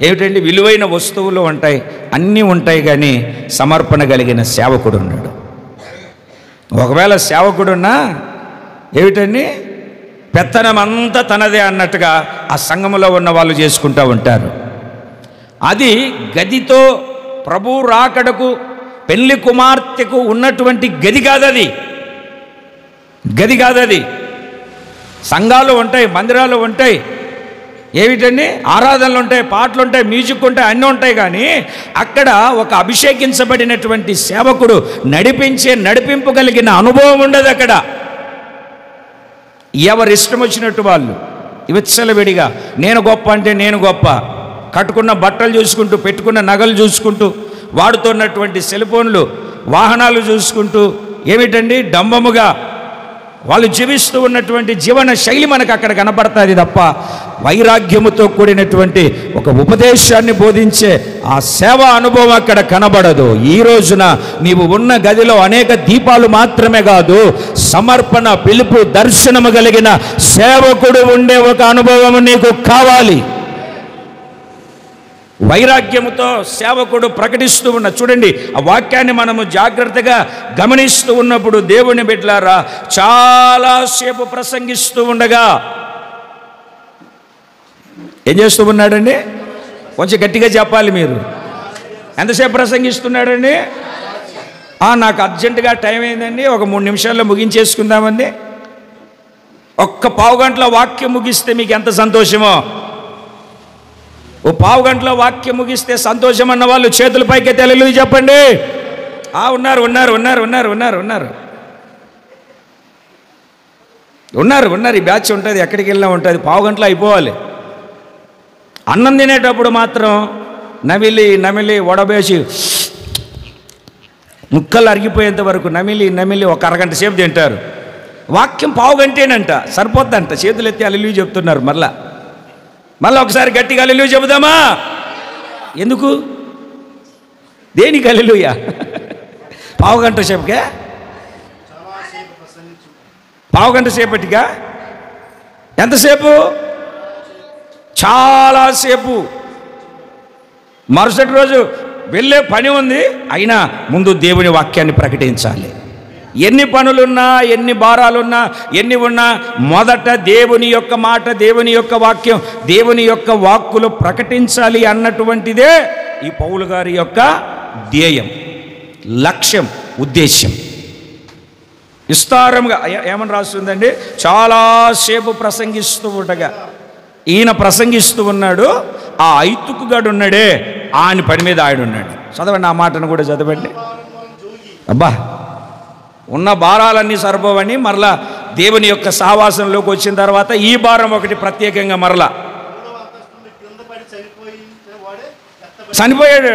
ఏమిటండి విలువైన వస్తువులు ఉంటాయి, అన్నీ ఉంటాయి. కానీ సమర్పణ కలిగిన సేవకుడు ఉన్నాడు. ఒకవేళ సేవకుడున్నా ఏమిటండి పెత్తనం అంతా తనదే అన్నట్టుగా ఆ సంఘములో ఉన్న వాళ్ళు చేసుకుంటూ ఉంటారు. అది గదితో ప్రభు రాకడకు పెళ్లి కుమార్తెకు ఉన్నటువంటి గది కాదది, గది కాదది. సంఘాలు ఉంటాయి, మందిరాలు ఉంటాయి, ఏమిటండి ఆరాధనలు ఉంటాయి, పాటలు ఉంటాయి, మ్యూజిక్ ఉంటాయి, అన్నీ ఉంటాయి. కానీ అక్కడ ఒక అభిషేకించబడినటువంటి సేవకుడు నడిపింపు కలిగిన అనుభవం ఉండదు అక్కడ. ఎవరు ఇష్టం వచ్చినట్టు వాళ్ళు విచ్చలవిడిగా నేను గొప్ప అంటే నేను గొప్ప, కట్టుకున్న బట్టలు చూసుకుంటూ, పెట్టుకున్న నగలు చూసుకుంటూ, వాడుతున్నటువంటి సెల్ ఫోన్లు, వాహనాలు చూసుకుంటూ ఏమిటండి డంబముగా వాళ్ళు జీవిస్తూ ఉన్నటువంటి జీవన శైలి మనకు అక్కడ కనపడుతుంది తప్ప వైరాగ్యముతో కూడినటువంటి ఒక ఉపదేశాన్ని బోధించే ఆ సేవా అనుభవం అక్కడ కనబడదు. ఈ రోజున నీవు ఉన్న గదిలో అనేక దీపాలు మాత్రమే కాదు, సమర్పణ, పిలుపు, దర్శనము కలిగిన సేవకుడు ఉండే ఒక అనుభవం నీకు కావాలి. వైరాగ్యముతో సేవకుడు ప్రకటిస్తూ ఉన్న, చూడండి ఆ వాక్యాన్ని మనము జాగ్రత్తగా గమనిస్తూ ఉన్నప్పుడు దేవుని బిడ్డలారా చాలాసేపు ప్రసంగిస్తూ ఉండగా ఏం చేస్తూ ఉన్నాడండి? కొంచెం గట్టిగా చెప్పాలి మీరు. ఎంతసేపు ప్రసంగిస్తున్నాడండి? నాకు అర్జెంటుగా టైం అయిందండి, ఒక 3 నిమిషాల్లో ముగించేసుకుందామండి. ఒక్క పావు గంటలో వాక్యం ముగిస్తే మీకు ఎంత సంతోషమో. ఓ పావు గంటలో వాక్యం ముగిస్తే సంతోషం అన్న వాళ్ళు చేతుల పైకి హల్లెలూయా చెప్పండి. ఉన్నారు ఉన్నారు ఉన్నారు ఉన్నారు ఉన్నారు ఉన్నారు ఉన్నారు ఉన్నారు ఈ బ్యాచ్ ఉంటుంది, ఎక్కడికి వెళ్ళినా ఉంటుంది. పావు గంటలో అయిపోవాలి. అన్నం తినేటప్పుడు మాత్రం నమిలి నమిలి వడబేసి ముక్కలు అరిగిపోయేంత వరకు నమిలి నమిలి ఒక అరగంట సేపు తింటారు. వాక్యం పావు గంటేనంట, సరిపోద్దంట. చేతులు ఎత్తి హల్లెలూయా చెప్తున్నారు. మళ్ళీ ఒకసారి గట్టిగా హల్లెలూయా చెబుదామా? ఎందుకు? దేనికి హల్లెలూయా? పావు గంట సేపుగా, పావు గంట సేపటిగా, ఎంతసేపు? చాలాసేపు. మరుసటి రోజు వెళ్ళే పని ఉంది, అయినా ముందు దేవుని వాక్యాన్ని ప్రకటించాలి. ఎన్ని పనులున్నా, ఎన్ని భారాలున్నా, ఎన్ని ఉన్నా మొదట దేవుని యొక్క మాట, దేవుని యొక్క వాక్యం, దేవుని యొక్క వాక్కులు ప్రకటించాలి అన్నటువంటిదే ఈ పౌలు గారి యొక్క ధ్యేయం, లక్ష్యం, ఉద్దేశ్యం. విస్తారంగా ఏమని రాస్తుందండి? చాలాసేపు ప్రసంగిస్తూ ఉండగా, ఈయన ప్రసంగిస్తూ ఉన్నాడు, ఆ ఐతుకుగాడు ఉన్నాడే ఆయన పని మీద ఆయన ఉన్నాడు. చదవండి ఆ మాటను కూడా చదవండి. అబ్బా, ఉన్న భారాలన్నీ సరిపోవని మరలా దేవుని యొక్క సహవాసంలోకి వచ్చిన తర్వాత ఈ భారం ఒకటి ప్రత్యేకంగా మరలా చనిపోయాడు.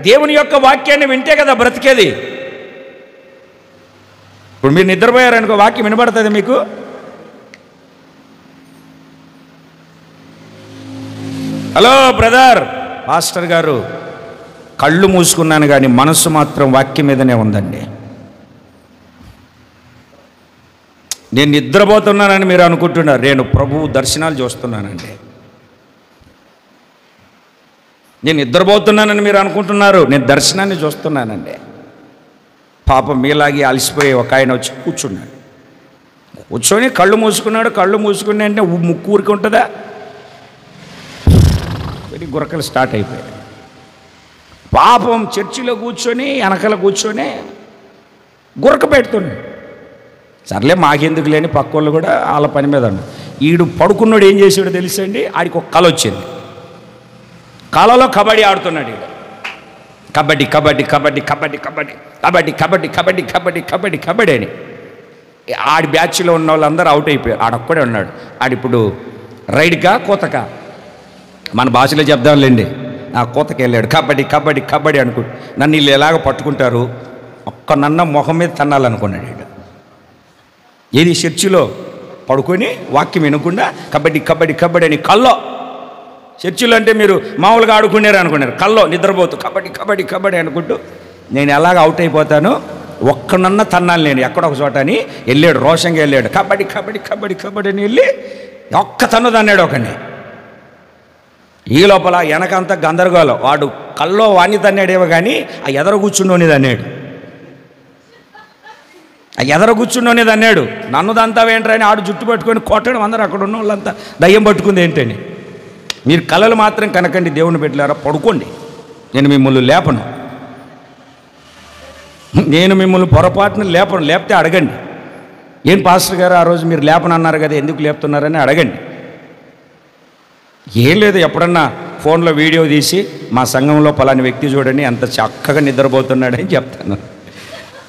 దేవుని యొక్క వాక్యాన్ని వింటే కదా బ్రతికేది. ఇప్పుడు మీరు నిద్రపోయారనుకో వాక్యం వినబడుతుంది మీకు. హలో బ్రదర్, పాస్టర్ గారు కళ్ళు మూసుకున్నాను కానీ మనస్సు మాత్రం వాక్యం మీదనే ఉందండి. నేను నిద్రపోతున్నానని మీరు అనుకుంటున్నారు, నేను ప్రభువు దర్శనాలు చూస్తున్నానండి. నేను నిద్రపోతున్నానని మీరు అనుకుంటున్నారు, నేను దర్శనాన్ని చూస్తున్నానండి. పాపం మీలాగి అలసిపోయి ఒక ఆయన వచ్చి కూర్చున్నాడు. కూర్చొని కళ్ళు మూసుకున్నాడు. కళ్ళు మూసుకుని అంటే ముక్కు ఊరికి ఉంటుందా, గురకలు స్టార్ట్ అయిపోయాయి. పాపం చర్చిలో కూర్చొని వెనకల కూర్చొని గురక పెడుతున్నాడు. సర్లే మాకెందుకు లేని పక్క వాళ్ళు కూడా వాళ్ళ పని మీద ఉన్నాడు. ఈడు పడుకున్నాడు. ఏం చేసాడు తెలుసండి, ఆడికి ఒక కళ వచ్చింది. కళలో కబడ్డీ ఆడుతున్నాడు. ఈడు కబడ్డీ కబడ్డీ కబడ్డీ కబడ్డీ కబడ్డీ కబడ్డీ కబడ్డీ కబడ్డీ కబడ్డీ కబడ్డీ కబడ్డీ అని ఆడి బ్యాచ్లో ఉన్న వాళ్ళందరూ అవుట్ అయిపోయారు. ఆడొక్కడే ఉన్నాడు. ఆడిప్పుడు రైడ్కా కోతకా మన భాషలో చెప్దాంలేండి, ఆ కోతకి వెళ్ళాడు. కబడ్డీ కబడ్డీ కబడ్డీ అనుకుంటు నన్ను వీళ్ళు ఎలాగ పట్టుకుంటారు, ఒక్క నన్న మొహం మీద తన్నాలనుకున్నాడు. వీడు ఏది చర్చిలో పడుకొని వాక్యం వినకుండా కబడ్డీ కబడ్డీ కబడ్డీ అని కల్లో, చర్చిలో అంటే మీరు మామూలుగా ఆడుకునేరు అనుకున్నారు, కల్లో నిద్రపోతూ కబడ్డీ కబడ్డీ కబడ్డీ అనుకుంటూ నేను ఎలాగ అవుట్ అయిపోతాను, ఒక్కనన్న తన్నాలి నేను ఎక్కడొక చోట అని వెళ్ళాడు. రోషంగా వెళ్ళాడు. కబడ్డీ కబడ్డీ కబడ్డీ కబడ్డీ అని వెళ్ళి ఒక్క తన్ను తన్నాడు ఒకని. ఈ లోపల వెనకంతా గందరగోళం. వాడు కల్లో వాణ్ణి తన్నాడేమో కానీ ఆ ఎదర కూర్చుండోనేది అన్నాడు. ఆ ఎదర కూర్చుండోనేది అన్నాడు. నన్ను దంతావేంట్రని ఆడు జుట్టు పట్టుకొని కొట్టడం. అందరూ అక్కడ ఉన్న వాళ్ళంతా దయ్యం పట్టుకుంది ఏంటని. మీరు కళలు మాత్రం కనకండి, దేవుని పెట్టారా, పడుకోండి. నేను మిమ్మల్ని లేపను, నేను మిమ్మల్ని పొరపాటున లేపను. లేపితే అడగండి, ఏం పాస్టర్ గారు ఆ రోజు మీరు లేపనన్నారు కదా, ఎందుకు లేపుతున్నారని అడగండి. ఏం లేదు, ఎప్పుడన్నా ఫోన్లో వీడియో తీసి మా సంఘంలో పలాని వ్యక్తి చూడండి ఎంత చక్కగా నిద్రపోతున్నాడని చెప్తాను.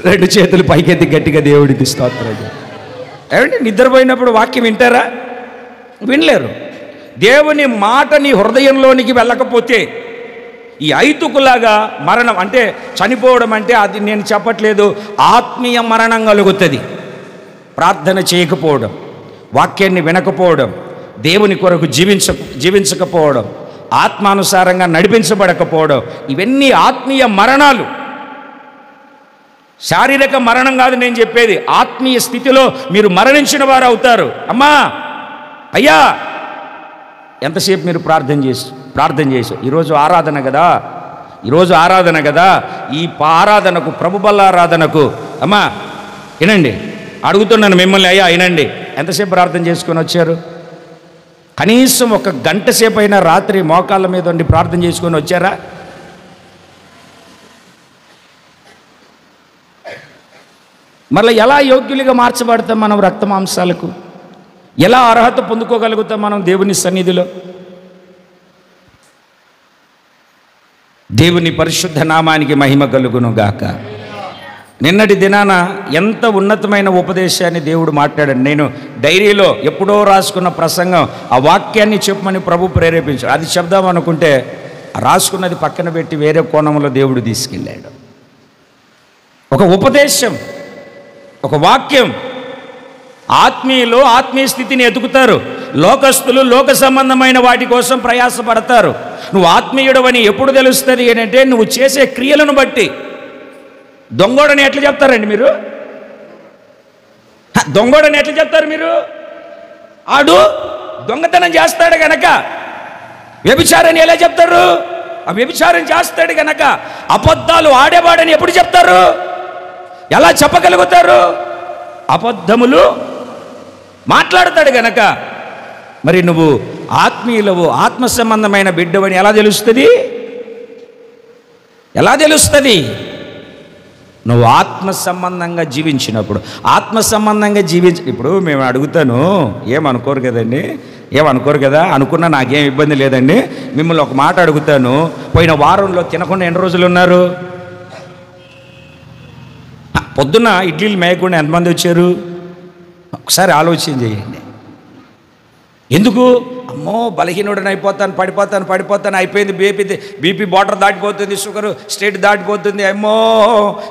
రెండు చేతులు పైకెత్తి గట్టిగా దేవుడికి స్తోత్రం. ఏమంటే నిద్రపోయినప్పుడు వాక్యం వింటారా? వినలేరు. దేవుని మాట నీ హృదయంలోనికి వెళ్ళకపోతే ఈ ఐతుకులాగా మరణం అంటే చనిపోవడం అంటే అది నేను చెప్పట్లేదు, ఆత్మీయ మరణం కలుగుతుంది. ప్రార్థన చేయకపోవడం, వాక్యాన్ని వినకపోవడం, దేవుని కొరకు జీవించకపోవడం, ఆత్మానుసారంగా నడిపించబడకపోవడం, ఇవన్నీ ఆత్మీయ మరణాలు. శారీరక మరణం కాదు నేను చెప్పేది, ఆత్మీయ స్థితిలో మీరు మరణించిన వారు అవుతారు. అమ్మా అయ్యా ఎంతసేపు మీరు ప్రార్థన చేసి ఈరోజు ఆరాధన కదా, ఈ ఆరాధనకు ప్రభు బల్లారాధనకు అమ్మా వినండి, అడుగుతున్నాను మిమ్మల్ని, అయ్యా వినండి, ఎంతసేపు ప్రార్థన చేసుకొని వచ్చారు? కనీసం ఒక గంట సేపు అయినా రాత్రి మోకాళ్ళ మీద ఉండి ప్రార్థన చేసుకొని వచ్చారా? మరలా ఎలా యోగ్యులుగా మార్చబడతాం మనం రక్త మాంసాలకు? ఎలా అర్హత పొందుకోగలుగుతాం మనం దేవుని సన్నిధిలో? దేవుని పరిశుద్ధ నామానికి మహిమ కలుగును గాక. నిన్నటి దినాన ఎంత ఉన్నతమైన ఉపదేశాన్ని దేవుడు మాట్లాడాడు. నేను డైరీలో ఎప్పుడో రాసుకున్న ప్రసంగం, ఆ వాక్యాన్ని చెప్పమని ప్రభు ప్రేరేపించాడు. అది చెప్దాం అనుకుంటే రాసుకున్నది పక్కన పెట్టి వేరే కోణంలో దేవుడు తీసుకెళ్ళాడు. ఒక ఉపదేశం, ఒక వాక్యం. ఆత్మీయులు ఆత్మీయ స్థితిని ఎదుగుతారు, లోకస్తులు లోక సంబంధమైన వాటి కోసం ప్రయాసపడతారు. నువ్వు ఆత్మీయుడవని ఎప్పుడు తెలుస్తుంది ఏంటంటే నువ్వు చేసే క్రియలను బట్టి. దొంగోడని ఎట్లా చెప్తారండి మీరు? దొంగోడని ఎట్లా చెప్తారు మీరు? ఆడు దొంగతనం చేస్తాడు గనక వ్యభిచారని ఎలా చెప్తారు? ఆ వ్యభిచారం చేస్తాడు గనక అబద్ధాలు ఆడేవాడని ఎప్పుడు చెప్తారు? ఎలా చెప్పగలుగుతారు? అబద్ధములు మాట్లాడతాడు గనక. మరి నువ్వు ఆత్మీయులవు, ఆత్మ సంబంధమైన బిడ్డవని ఎలా తెలుస్తుంది? ఎలా తెలుస్తుంది? నువ్వు ఆత్మ సంబంధంగా జీవించినప్పుడు. ఆత్మ సంబంధంగా ఇప్పుడు మేము అడుగుతాను, ఏమనుకోరు కదండి, ఏమనుకోరు కదా, అనుకున్నా నాకేం ఇబ్బంది లేదండి. మిమ్మల్ని ఒక మాట అడుగుతాను, పోయిన వారంలో తినకుండా ఎన్ని రోజులు ఉన్నారు? పొద్దున్న ఇడ్లీలు మేయకుండా ఎంతమంది వచ్చారు? ఒకసారి ఆలోచన చేయండి. ఎందుకు? అమ్మో బలహీనుడని అయిపోతాను, పడిపోతాను, అయిపోయింది, బీపీ బార్డర్ దాటిపోతుంది, షుగర్ స్టేట్ దాటిపోతుంది, అమ్మో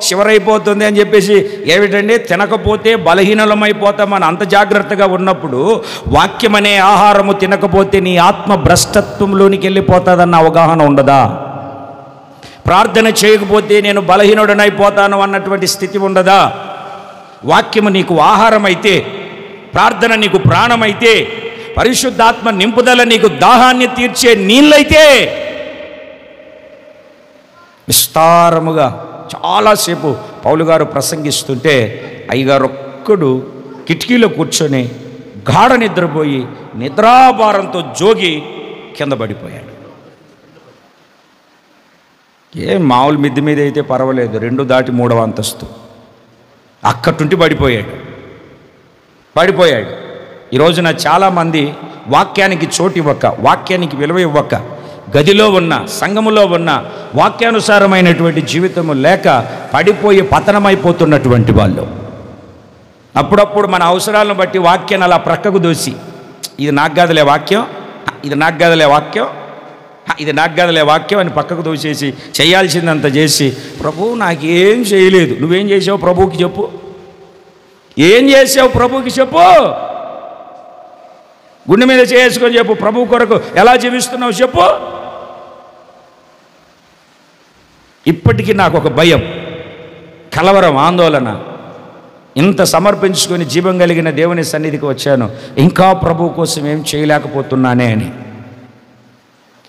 షుగర్ అయిపోతుంది అని చెప్పేసి ఏమిటండి తినకపోతే బలహీనమైపోతామని అంత జాగ్రత్తగా ఉన్నప్పుడు వాక్యం అనే ఆహారము తినకపోతే నీ ఆత్మ భ్రష్టత్వంలోనికి వెళ్ళిపోతుందన్న అవగాహన ఉండదా? ప్రార్థన చేయకపోతే నేను బలహీనుడనైపోతాను అన్నటువంటి స్థితి ఉండదా? వాక్యము నీకు ఆహారం అయితే, ప్రార్థన నీకు ప్రాణమైతే, పరిశుద్ధాత్మ నింపుదల నీకు దాహాన్ని తీర్చే నీళ్ళైతే విస్తారముగా చాలాసేపు పౌలు గారు ప్రసంగిస్తుంటే అయ్యగారు ఒక్కడు కిటికీలో కూర్చొని గాఢ నిద్రపోయి నిద్రాభారంతో జోగి కింద పడిపోయాడు. ఏం మామూలు మిద్ది మీద అయితే పర్వాలేదు, 2 దాటి 3వ అంతస్తు అక్కటుంటి పడిపోయాడు. ఈ రోజున చాలామంది వాక్యానికి చోటు ఇవ్వక, వాక్యానికి విలువ ఇవ్వక, గదిలో ఉన్న సంఘములో ఉన్న వాక్యానుసారమైనటువంటి జీవితము లేక పడిపోయి పతనమైపోతున్నటువంటి వాళ్ళు అప్పుడప్పుడు మన అవసరాలను బట్టి వాక్యాన్ని అలా ప్రక్కకు దోసి ఇది నాకు కాదులే వాక్యం, ఇది నాకు కాదులే వాక్యం, ఇది నాకు కాదులే వాక్యం అని పక్కకు దోసేసి చేయాల్సిందంత చేసి, ప్రభు నాకేం చేయలేదు, నువ్వేం చేసావు ప్రభువుకి చెప్పు, ఏం చేసావు ప్రభువుకి చెప్పు, గుండె మీద చేసుకొని చెప్పు, ప్రభు కొరకు ఎలా జీవిస్తున్నావు చెప్పు. ఇప్పటికీ నాకు ఒక భయం, కలవరం, ఆందోళన. ఇంత సమర్పించుకొని జీవం కలిగిన దేవుని సన్నిధికి వచ్చాను, ఇంకా ప్రభు కోసం ఏం చేయలేకపోతున్నానే అని.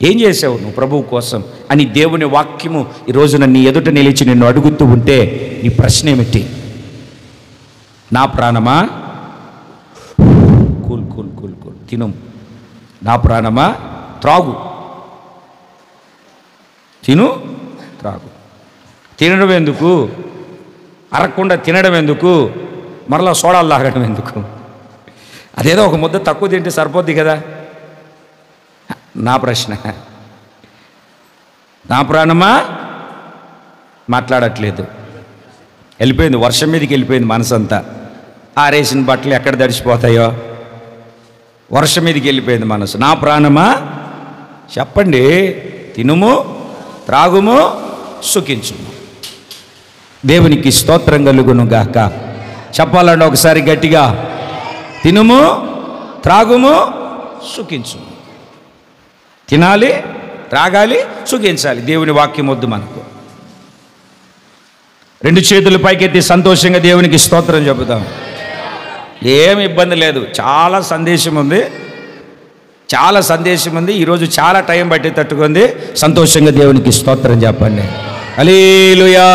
ఏం చేసావు నువ్వు ప్రభువు కోసం అని దేవుని వాక్యము ఈ రోజున నీ ఎదుట నిలిచి నిన్ను అడుగుతూ ఉంటే నీ ప్రశ్న ఏమిటి? నా ప్రాణమా కూల్ కూల్ కూల్ కూల్ తిను, నా ప్రాణమా త్రాగు, తిను త్రాగు. తినడం ఎందుకు? అరగకుండా తినడం ఎందుకు? మరలా సోడాలు తాగడం ఎందుకు? అదేదో ఒక ముద్ద తక్కువ తింటే సరిపోద్ది కదా. నా ప్రశ్న. నా ప్రాణమా మాట్లాడట్లేదు, వెళ్ళిపోయింది, వర్షం మీదకి వెళ్ళిపోయింది మనసంతా. ఆరేసిన బట్టలు ఎక్కడ తడిసిపోతాయో వర్షం మీదకి వెళ్ళిపోయింది మనసు. నా ప్రాణమా చెప్పండి, తినుము, త్రాగుము, సుఖించుము. దేవునికి స్తోత్రం కలుగును గాక. చెప్పాలండి ఒకసారి గట్టిగా, తినుము, త్రాగుము, సుఖించుము. తినాలి, త్రాగాలి, సుఖించాలి. దేవుని వాక్యం వద్దు మనకు. 2 చేతులు పైకెత్తి సంతోషంగా దేవునికి స్తోత్రం చెబుతాం. ఏమి ఇబ్బంది లేదు. చాలా సందేశం ఉంది, ఈరోజు చాలా టైం బట్టి తట్టుకుంది. సంతోషంగా దేవునికి స్తోత్రం చెప్పండి. హల్లెలూయా.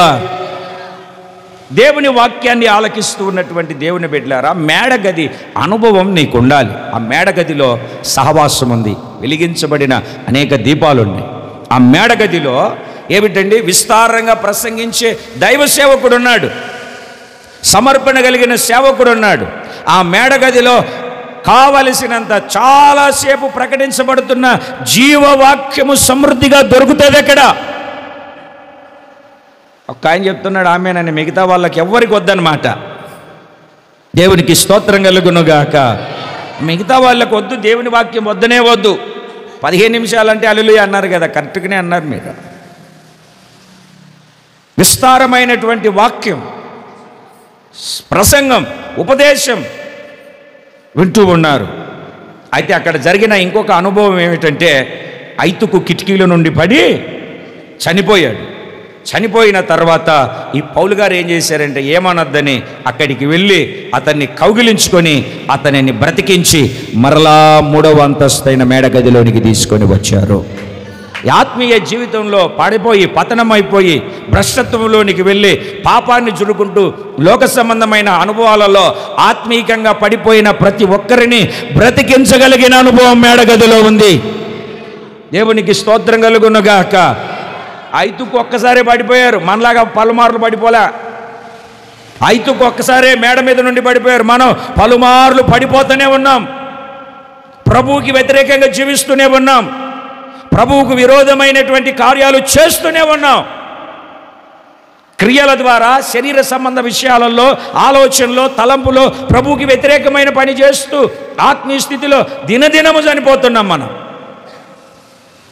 దేవుని వాక్యాన్ని ఆలకిస్తూ ఉన్నటువంటి దేవుని బిడ్డలారా, మేడగది అనుభవం నీకు ఉండాలి. ఆ మేడగదిలో సహవాసం ఉంది, వెలిగించబడిన అనేక దీపాలు ఉన్నాయి. ఆ మేడగదిలో ఏమిటండి? విస్తారంగా ప్రసంగించే దైవ సేవకుడు ఉన్నాడు, సమర్పణ కలిగిన సేవకుడు ఉన్నాడు. ఆ మేడగదిలో కావలసినంత చాలాసేపు ప్రకటించబడుతున్న జీవవాక్యము సమృద్ధిగా దొరుకుతుంది. ఎక్కడ ఒక ఆయన చెప్తున్నాడు ఆమెనని, మిగతా వాళ్ళకి ఎవ్వరికి వద్దనమాట. దేవునికి స్తోత్రం కలుగునుగాక. మిగతా వాళ్ళకి వద్దు, దేవుని వాక్యం వద్దనే వద్దు. 15 నిమిషాలంటే హల్లెలూయా అన్నారు కదా, కరెక్ట్గానే అన్నారు మీరు. విస్తారమైనటువంటి వాక్యం, ప్రసంగం, ఉపదేశం వింటూ ఉన్నారు. అయితే అక్కడ జరిగిన ఇంకొక అనుభవం ఏమిటంటే, ఐతుకు కిటికీల నుండి పడి చనిపోయాడు. చనిపోయిన తర్వాత ఈ పౌలు గారు ఏం చేశారంటే, ఏమనొద్దని అక్కడికి వెళ్ళి అతన్ని కౌగిలించుకొని అతనిని బ్రతికించి మరలా 3వ అంతస్తైన మేడగదిలోనికి తీసుకొని వచ్చారు. ఆత్మీయ జీవితంలో పడిపోయి పతనమైపోయి భ్రష్టత్వంలోనికి వెళ్ళి పాపాన్ని చురుకుంటూ లోక సంబంధమైన అనుభవాలలో ఆత్మీయంగా పడిపోయిన ప్రతి ఒక్కరిని బ్రతికించగలిగిన అనుభవం మేడగదిలో ఉంది. దేవునికి స్తోత్రం కలుగునుగాక. ఐతుకు ఒక్కసారి పడిపోయారు, మనలాగా పలుమార్లు పడిపోలే. ఐతుకు ఒక్కసారే మేడ మీద నుండి పడిపోయారు, మనం పలుమార్లు పడిపోతూనే ఉన్నాం. ప్రభువుకి వ్యతిరేకంగా జీవిస్తూనే ఉన్నాం, ప్రభువుకు విరోధమైనటువంటి కార్యాలు చేస్తూనే ఉన్నాం. క్రియల ద్వారా శరీర సంబంధ విషయాలలో, ఆలోచనలో, తలంపులో ప్రభువుకి వ్యతిరేకమైన పని చేస్తూ ఆత్మీయ స్థితిలో దినదినము చనిపోతున్నాం. మనం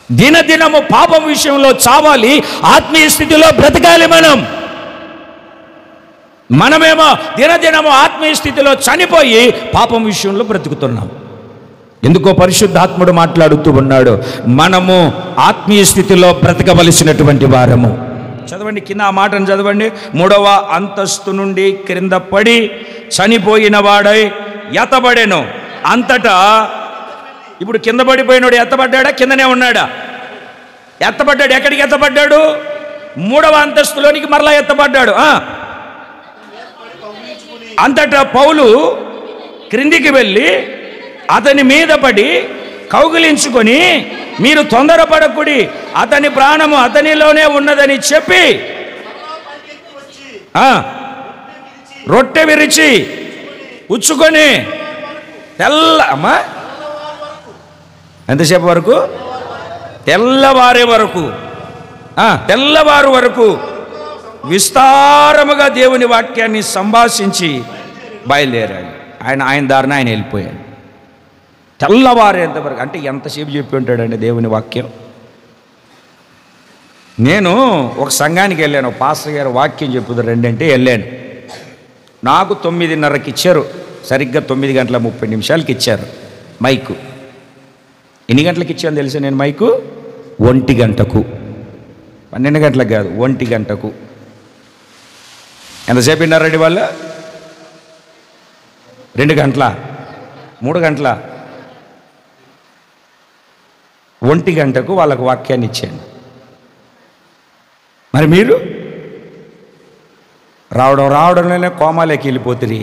దినదినము పాపం విషయంలో చావాలి, ఆత్మీయ స్థితిలో బ్రతకాలి. మనమేమో దినదినము ఆత్మీయ స్థితిలో చనిపోయి పాపం విషయంలో బ్రతుకుతున్నాం. ఎందుకో పరిశుద్ధాత్ముడు మాట్లాడుతూ ఉన్నాడు, మనము ఆత్మీయ స్థితిలో బ్రతకవలసినటువంటి వారము. చదవండి, కింద ఆ మాటను చదవండి. 3వ అంతస్తు నుండి క్రింద పడి చనిపోయిన వాడై ఎత్తబడెను. అంతటా ఇప్పుడు కింద పడిపోయినాడు ఎత్తబడ్డా? కిందనే ఉన్నాడా? ఎత్తబడ్డాడు. ఎక్కడికి ఎత్తబడ్డాడు? 3వ అంతస్తులోనికి మరలా ఎత్తబడ్డాడు. అంతటా పౌలు క్రిందికి వెళ్ళి అతని మీద పడి కౌగిలించుకొని, మీరు తొందరపడకుడి, అతని ప్రాణము అతనిలోనే ఉన్నదని చెప్పి రొట్టె విరిచి ఉచ్చుకొని అమ్మా ఎంతసేపు వరకు? తెల్లవారే వరకు, తెల్లవారు వరకు విస్తారముగా దేవుని వాక్యాన్ని సంభాషించి బయలుదేరాడు. ఆయన దారిన ఆయన వెళ్ళిపోయాడు. తెల్లవారేంతవరకు అంటే ఎంతసేపు చెప్పి ఉంటాడండి దేవుని వాక్యం. నేను ఒక సంఘానికి వెళ్ళాను, పాస్టర్ గారు వాక్యం చెప్పుదు రెండంటే వెళ్ళాను. నాకు 9:30కి ఇచ్చారు, సరిగ్గా 9:30 ఇచ్చారు మైకు. ఎన్ని గంటలకు ఇచ్చాను తెలుసా నేను మైకు? 1 గంటకు. 12 గంటలకు కాదు, 1 గంటకు. ఎంతసేపు విన్నారండి వాళ్ళు? 2 గంటల, 3 గంటల, 1 గంటకు వాళ్ళకు వాక్యాన్ని ఇచ్చాను. మరి మీరు రావడంలోనే కోమాలోకి వెళ్ళిపోతుంది.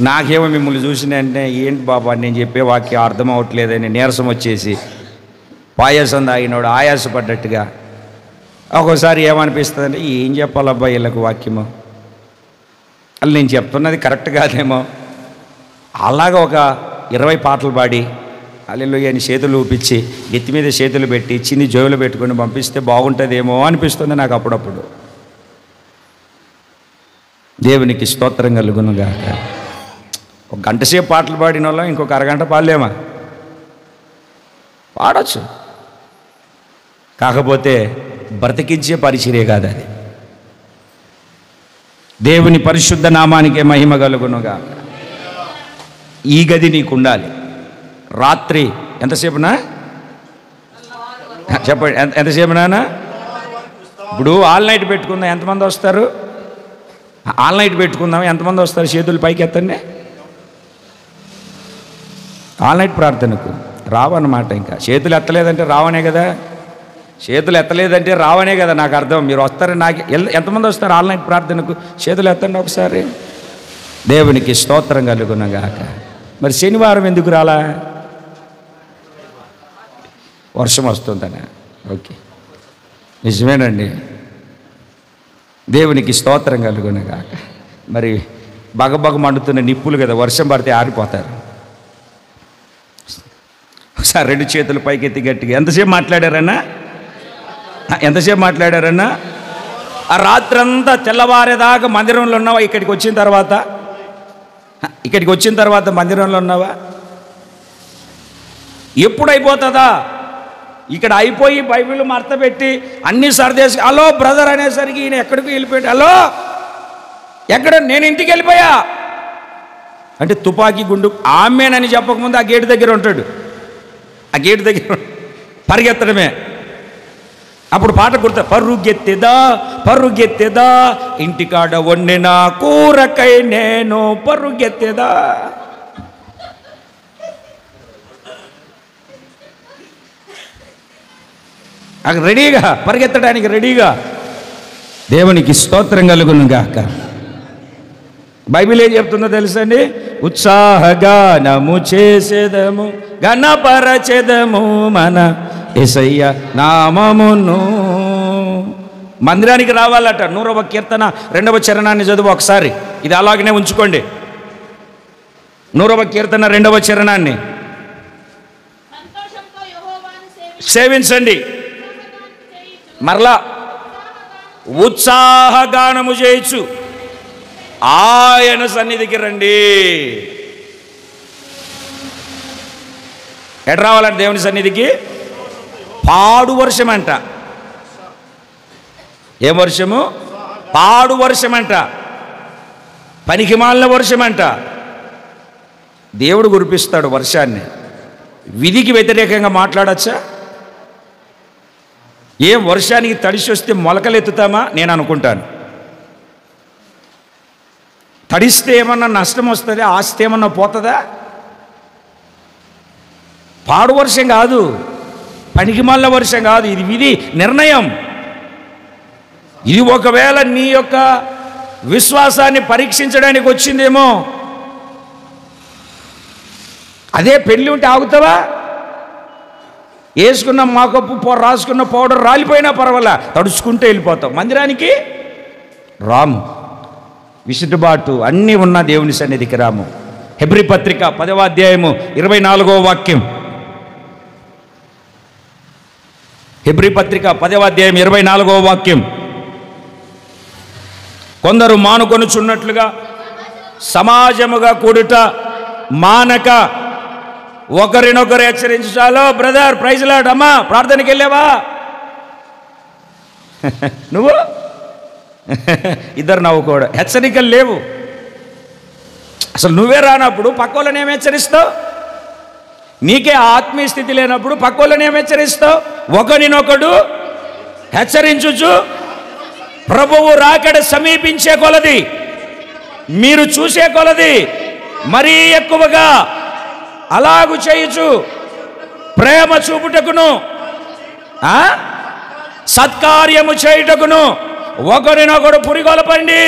నాకేమో మిమ్మల్ని చూసిన వెంటనే ఏంటి బాబా నేను చెప్పే వాక్యం అర్థం అవ్వట్లేదని నీరసం వచ్చేసి పాయసం తాగినోడు ఆయాసపడ్డట్టుగా ఒక్కోసారి ఏమనిపిస్తుందంటే ఏం చెప్పాలబ్బా వీళ్ళకు వాక్యము, అలా నేను చెప్తున్నది కరెక్ట్ కాదేమో. అలాగా ఒక 20 పాటలు పాడి హల్లెలూయా అని చేతులు ఊపించి ఎత్తి మీద చేతులు పెట్టి చిన్ని జోబులు పెట్టుకొని పంపిస్తే బాగుంటుందేమో అనిపిస్తుంది నాకు అప్పుడప్పుడు. దేవునికి స్తోత్రం కలుగునుగాక. ఒక గంట సేపు పాటలు పాడిన వాళ్ళం ఇంకొక అరగంట పాడలేమా? పాడచ్చు, కాకపోతే బ్రతికించే పరిచర్య కాదు అది. దేవుని పరిశుద్ధ నామానికే మహిమ కలుగునుగాక. ఈ గది నీకు ఉండాలి. రాత్రి ఎంతసేపునా చెప్పండి, ఎంతసేపునా? ఇప్పుడు ఆల్ నైట్ పెట్టుకుందాం, ఎంతమంది వస్తారు? ఆల్ నైట్ పెట్టుకుందాం, ఎంతమంది వస్తారు? చేతులు పైకి ఎత్తండి. ఆల్ నైట్ ప్రార్థనకు రావన్నమాట. ఇంకా చేతులు ఎత్తలేదంటే రావనే కదా, చేతులు ఎత్తలేదంటే రావనే కదా నాకు అర్థం. మీరు వస్తారు, నాకు ఎంతమంది వస్తారు ఆల్ నైట్ ప్రార్థనకు? చేతులు ఎత్తండి ఒకసారి. దేవునికి స్తోత్రం కలుగునగాక. మరి శనివారం ఎందుకు రాలా? వర్షం వస్తుందనే. ఓకే, నిజమేనండి. దేవునికి స్తోత్రం కలుగునగాక. మరి బగబగ మండుతున్న నిప్పులు కదా, వర్షం పడితే ఆరిపోతారు. ఒకసారి 2 చేతులు పైకి ఎత్తి గట్టిగా ఎంతసేపు మాట్లాడారన్నా? ఆ రాత్రంతా తెల్లవారేదాకా మందిరంలో ఉన్నావా? ఇక్కడికి వచ్చిన తర్వాత మందిరంలో ఉన్నావా? ఎప్పుడైపోతుందా? ఇక్కడ అయిపోయి బైబిల్ మర్త పెట్టి అన్ని సర్దేసి హలో బ్రదర్ అనేసరికి ఈయన ఎక్కడికి వెళ్ళిపోయాడు. హలో ఎక్కడ? నేను ఇంటికి వెళ్ళిపోయా అంటే తుపాకీ గుండు ఆమెనని చెప్పకముందు ఆ గేటు దగ్గర ఉంటాడు. ఆ గేటు దగ్గర పరిగెత్తడమే. అప్పుడు పాట గుర్తు, పరుగెత్తెదా ఇంటికాడ వండిన కూరకై నేను పరుగెత్తెదా. రెడీగా పరిగెత్తడానికి రెడీగా. దేవునికి స్తోత్రం కలుగునుగాక. బైబిల్ ఏం చెప్తుందో తెలుసండి? ఉత్సాహగానము చేసేదము, గణపరచెదము మన యేసయ్య నామమును. మందిరానికి రావాలట. 100వ కీర్తన 2వ చరణాన్ని చదువు ఒకసారి. ఇది అలాగనే ఉంచుకోండి. 100వ కీర్తన 2వ చరణాన్ని సేవించండి. మరలా ఉత్సాహగానము చేయొచ్చు. ఆయన సన్నిధికి రండి. ఎటు రావాలంటే దేవుని సన్నిధికి? పాడు వర్షం అంట. ఏం వర్షము? పాడు వర్షం అంట, పనికిమాలిన వర్షం అంట. దేవుడు కురిపిస్తాడు వర్షాన్ని. విధికి వ్యతిరేకంగా మాట్లాడచ్చా? ఏం వర్షానికి తడిసి వస్తే మొలకలు ఎత్తుతామా? నేను అనుకుంటాను. తడిస్తే ఏమన్నా నష్టం వస్తుందా? ఆస్తి ఏమన్నా పోతుందా? పాడు వర్షం కాదు, పనికిమాలిన వర్షం కాదు. ఇది విధి నిర్ణయం. ఇది ఒకవేళ నీ యొక్క విశ్వాసాన్ని పరీక్షించడానికి వచ్చిందేమో. అదే పెళ్ళి ఉంటే ఆగుతావా? వేసుకున్న మాకప్పు రాసుకున్న పౌడర్ రాలిపోయినా పర్వాలా, తడుచుకుంటూ వెళ్ళిపోతాం. మందిరానికి రాము, విసులుబాటు అన్నీ ఉన్న దేవుని సన్నిధికి రాము. హెబ్రీ పత్రిక 10వ అధ్యాయము 24వ వాక్యం. హెబ్రీ పత్రిక 10వ అధ్యాయం 24వ వాక్యం. కొందరు మానుకొనుచున్నట్లుగా సమాజముగా కూడుట మానక ఒకరినొకరు హెచ్చరించాలో. బ్రదర్ ప్రైజ్ లార్డ్, అమ్మా ప్రార్థనకి వెళ్ళావా? నువ్వు ఇద్దరు నవ్వుకోవడం. హెచ్చరికలు లేవు. అసలు నువ్వే రానప్పుడు పక్కోళ్ళని ఏం హెచ్చరిస్తావు? నీకే ఆత్మీయ స్థితి లేనప్పుడు పక్కోళ్ళని ఏం హెచ్చరిస్తావు? ఒకరినొకడు హెచ్చరించుచు ప్రభువు రాకడ సమీపించే కొలది, మీరు చూసే కొలది మరీ ఎక్కువగా అలాగు చేయుచు ప్రేమ చూపుటకును సత్కార్యము చేయుటకును ఒకరినొకడు పురిగొలపండి.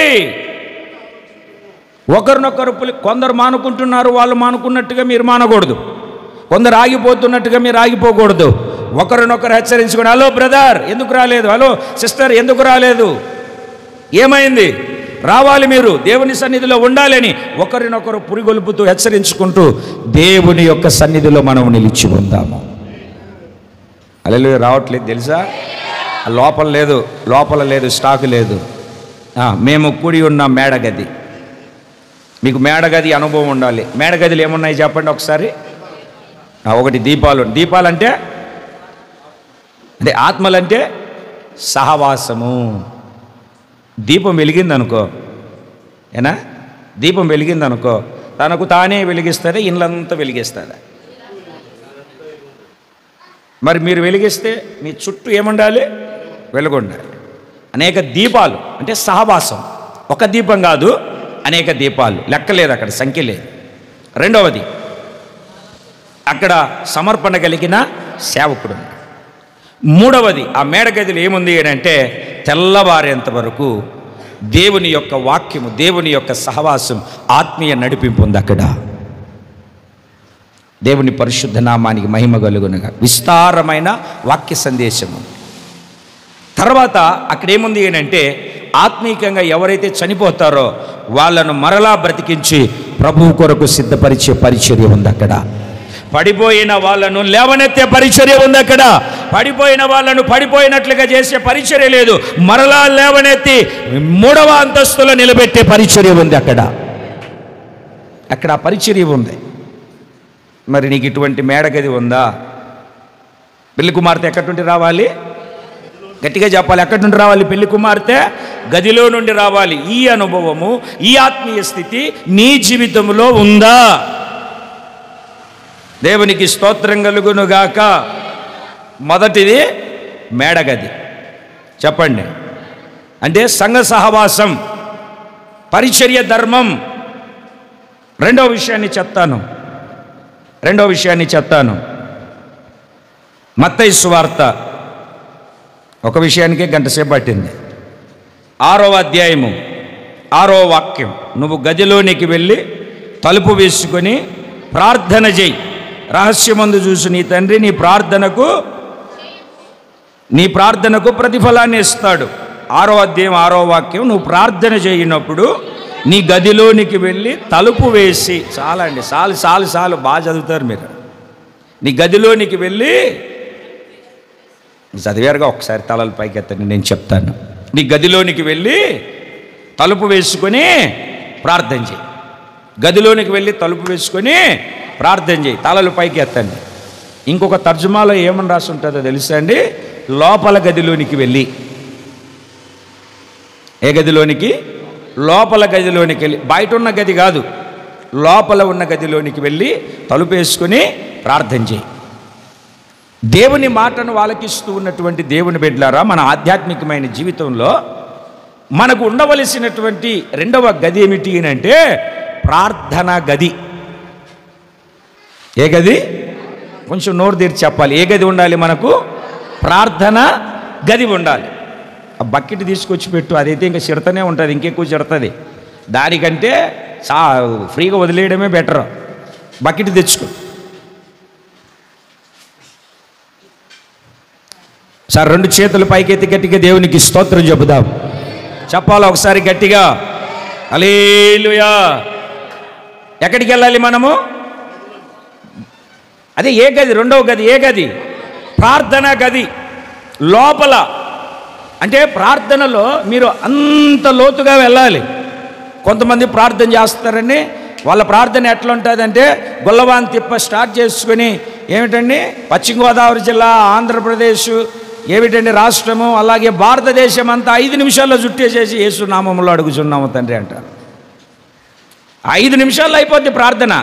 ఒకరినొకరు కొందరు మానుకుంటున్నారు, వాళ్ళు మానుకున్నట్టుగా మీరు మానకూడదు. కొందరు ఆగిపోతున్నట్టుగా మీరు ఆగిపోకూడదు. ఒకరినొకరు హెచ్చరించుకుని, హలో బ్రదర్ ఎందుకు రాలేదు? హలో సిస్టర్ ఎందుకు రాలేదు? ఏమైంది? రావాలి, మీరు దేవుని సన్నిధిలో ఉండాలని ఒకరినొకరు పురిగొల్పుతూ హెచ్చరించుకుంటూ దేవుని యొక్క సన్నిధిలో మనం నిలిచి ఉందాము. హల్లెలూయా. రావట్లేదు తెలుసా? లోపల లేదు, లోపల లేదు, స్టాక్ లేదు. మేము కూడి ఉన్న మేడగది. మీకు మేడగది అనుభవం ఉండాలి. మేడగదిలో ఏమున్నాయి చెప్పండి ఒకసారి. ఒకటి దీపాలు. దీపాలంటే అంటే ఆత్మలంటే సహవాసము. దీపం వెలిగిందనుకో, ఏనా? దీపం వెలిగిందనుకో, తనకు తానే వెలిగిస్తారా? ఇళ్ళంతా వెలిగిస్తారా? మరి మీరు వెలిగిస్తే మీ చుట్టూ ఏముండాలి? వెలుగుండాలి. అనేక దీపాలు అంటే సహవాసం. ఒక దీపం కాదు, అనేక దీపాలు. లెక్కలేదు, అక్కడ సంఖ్య లేదు. రెండవది, అక్కడ సమర్పణ కలిగిన సేవకుడు. మూడవది, ఆ మేడగదిలో ఏముంది అంటే తెల్లవారేంత వరకు దేవుని యొక్క వాక్యము, దేవుని యొక్క సహవాసం, ఆత్మీయ నడిపింపు ఉంది అక్కడ. దేవుని పరిశుద్ధ నామానికి మహిమ కలుగునుగా. విస్తారమైన వాక్య సందేశము. తర్వాత అక్కడ ఏముంది అంటే ఆత్మీయంగా ఎవరైతే చనిపోతారో వాళ్ళను మరలా బ్రతికించి ప్రభువు కొరకు సిద్ధపరిచే పరిచర్య ఉంది అక్కడ. పడిపోయిన వాళ్ళను లేవనెత్తే పరిచర్య ఉంది అక్కడ. పడిపోయిన వాళ్ళను పడిపోయినట్లుగా చేసే పరిచర్య లేదు, మరలా లేవనెత్తి 3వ అంతస్తులో నిలబెట్టే పరిచర్య ఉంది అక్కడ. అక్కడ ఆ పరిచర్య ఉంది. మరి నీకు ఇటువంటి మేడగది ఉందా? పెళ్లి కుమార్తె ఎక్కడి నుండి రావాలి? గట్టిగా చెప్పాలి. ఎక్కడి నుండి రావాలి పెళ్లి కుమార్తె? గదిలో నుండి రావాలి. ఈ అనుభవము, ఈ ఆత్మీయ స్థితి నీ జీవితంలో ఉందా? దేవునికి స్తోత్రం కలుగునుగాక. మొదటిది మేడగది. చెప్పండి. అంటే సంఘ సహవాసం, పరిచర్య ధర్మం. రెండవ విషయాన్ని చెప్తాను. మత్తయి సువార్త, ఒక విషయానికే గంట సేపు పట్టింది. 6వ అధ్యాయము 6వ వాక్యం. నువ్వు గదిలోనికి వెళ్ళి తలుపు వేసుకొని ప్రార్థన చేయి. రహస్యమందు చూసి నీ తండ్రి నీ ప్రార్థనకు ప్రతిఫలాన్ని ఇస్తాడు. 6వ అధ్యాయం 6వ వాక్యం. నువ్వు ప్రార్థన చేయనప్పుడు నీ గదిలోనికి వెళ్ళి తలుపు వేసి, చాలండి, చాలు బాగా చదువుతారు మీరు. నీ గదిలోనికి వెళ్ళి, చదివారుగా, ఒకసారి తలలు పైకి ఎత్తండి, నేను చెప్తాను. నీ గదిలోనికి వెళ్ళి తలుపు వేసుకొని ప్రార్థన చేయి. గదిలోనికి వెళ్ళి తలుపు వేసుకొని ప్రార్థన చేయి. తలలు పైకి ఎత్తండి. ఇంకొక తర్జుమాలో ఏమని రాసి ఉంటుందో తెలుసా అండి? లోపల గదిలోనికి వెళ్ళి. ఏ గదిలోనికి? లోపల గదిలోనికి వెళ్ళి. బయట ఉన్న గది కాదు, లోపల ఉన్న గదిలోనికి వెళ్ళి తలుపు వేసుకొని ప్రార్థన చేయి. దేవుని మాటను ఆలకిస్తూ ఉన్నటువంటి దేవుని బిడ్డలారా, మన ఆధ్యాత్మికమైన జీవితంలో మనకు ఉండవలసినటువంటి రెండవ గది ఏమిటి అంటే ప్రార్థన గది. ఏ గది? కొంచెం నోరు తెరిచి చెప్పాలి. ఏ గది ఉండాలి మనకు? ప్రార్థన గది ఉండాలి. ఆ బకెట్ తీసుకొచ్చి పెట్టు, అదైతే ఇంకా చిడతనే ఉంటుంది, ఇంకెక్కువ చిడతది. దానికంటే ఫ్రీగా వదిలేయడమే బెటర్. బకెట్ తెచ్చుకో. సార్, రెండు చేతులు పైకెత్తి గట్టిగా దేవునికి స్తోత్రం చెబుదాం. చెప్పాలా ఒకసారి గట్టిగా? హల్లెలూయా. ఎక్కడికి వెళ్ళాలి మనము? అదే ఏ గది? రెండవ గది. ఏ గది? ప్రార్థన గది. లోపల అంటే ప్రార్థనలో మీరు అంత లోతుగా వెళ్ళాలి. కొంతమంది ప్రార్థన చేస్తారండి, వాళ్ళ ప్రార్థన ఎట్లా ఉంటుందంటే గొల్లవాన్ తిప్ప స్టార్ట్ చేసుకొని ఏమిటండి పశ్చిమ గోదావరి జిల్లా, ఆంధ్రప్రదేశ్, ఏమిటండి రాష్ట్రము, అలాగే భారతదేశం అంతా 5 నిమిషాల్లో చుట్టేసేసి యేసు నామములో అడుగుచున్నాము తండ్రి అంటారు. 5 నిమిషాల్లో అయిపోద్ది ప్రార్థన.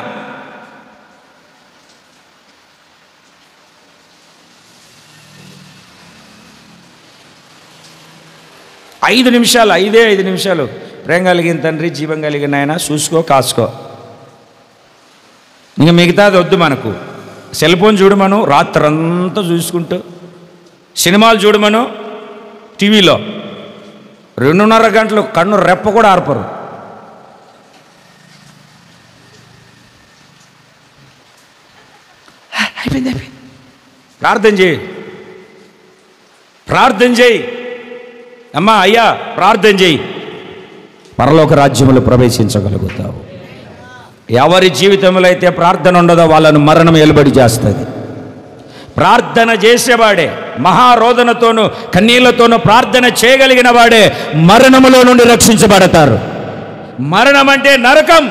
ఐదు నిమిషాలు, 5 నిమిషాలు. ప్రేమ కలిగిన తండ్రి, జీవం కలిగిన ఆయన, చూసుకో కాసుకో. ఇంకా మిగతాది వద్దు మనకు. సెల్ ఫోన్ చూడమను రాత్రంతా చూసుకుంటూ, సినిమాలు చూడమను టీవీలో 2.5 గంటలు కన్ను రెప్ప కూడా ఆర్పరు. అయిపోయింది. ప్రార్థన చేయి, ప్రార్థన చేయి అమ్మా, అయ్యా ప్రార్థన చేయి. పరలోక రాజ్యములు ప్రవేశించగలుగుతావు. ఎవరి జీవితంలో అయితే ప్రార్థన ఉండదో వాళ్ళను మరణం ఎలుబడి చేస్తుంది. ప్రార్థన చేసేవాడే, మహారోదనతోనూ కన్నీళ్లతోనూ ప్రార్థన చేయగలిగిన వాడే మరణములో నుండి రక్షించబడతారు. మరణం అంటే నరకం.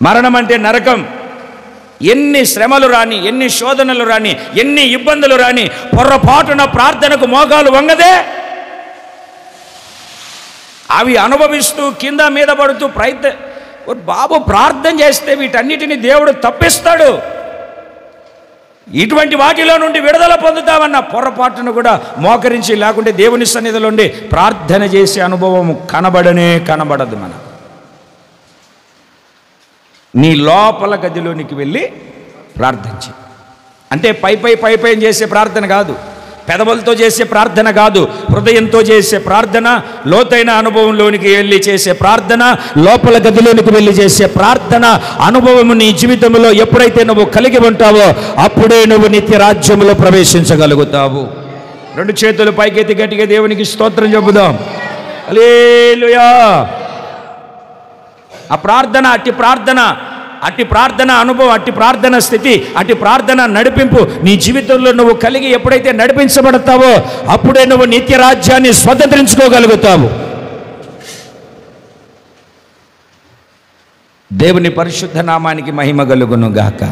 మరణం అంటే నరకం. ఎన్ని శ్రమలు రాని, ఎన్ని శోధనలు రాని, ఎన్ని ఇబ్బందులు రాని, పొర్రపాటున ప్రార్థనకు మోకాలు వంగదే. అవి అనుభవిస్తూ కింద మీద పడుతూ బాబు ప్రార్థన చేస్తే వీటన్నిటిని దేవుడు తప్పిస్తాడు. ఇటువంటి వాటిలో నుండి విడుదల పొందుతామన్న పొరపాటును కూడా మోకరించి, లేకుంటే దేవుని సన్నిధిలో ఉండి ప్రార్థన చేసే అనుభవం కనబడదు మనకు. నీ లోపల గదిలోనికి వెళ్ళి ప్రార్థించి, అంటే పై చేసే ప్రార్థన కాదు, పెదవులతో చేసే ప్రార్థన కాదు, హృదయంతో చేసే ప్రార్థన, లోతైన అనుభవంలోనికి వెళ్ళి చేసే ప్రార్థన, లోపల గదిలోనికి వెళ్ళి చేసే ప్రార్థన అనుభవము నీ జీవితంలో ఎప్పుడైతే నువ్వు కలిగి ఉంటావో అప్పుడే నువ్వు నిత్య రాజ్యంలో ప్రవేశించగలుగుతావు. 2 చేతులు పైకెత్తి గట్టిగా దేవునికి స్తోత్రం చెబుదాం. హల్లెలూయా. ఆ ప్రార్థన, అట్టి ప్రార్థన అనుభవం, అట్టి ప్రార్థన స్థితి, అట్టి ప్రార్థన నడిపింపు నీ జీవితంలో నువ్వు కలిగి ఎప్పుడైతే నడిపించబడతావో అప్పుడే నువ్వు నిత్య రాజ్యాన్ని స్వతంత్రించుకోగలుగుతావు. దేవుని పరిశుద్ధ నామానికి మహిమ కలుగును గాక.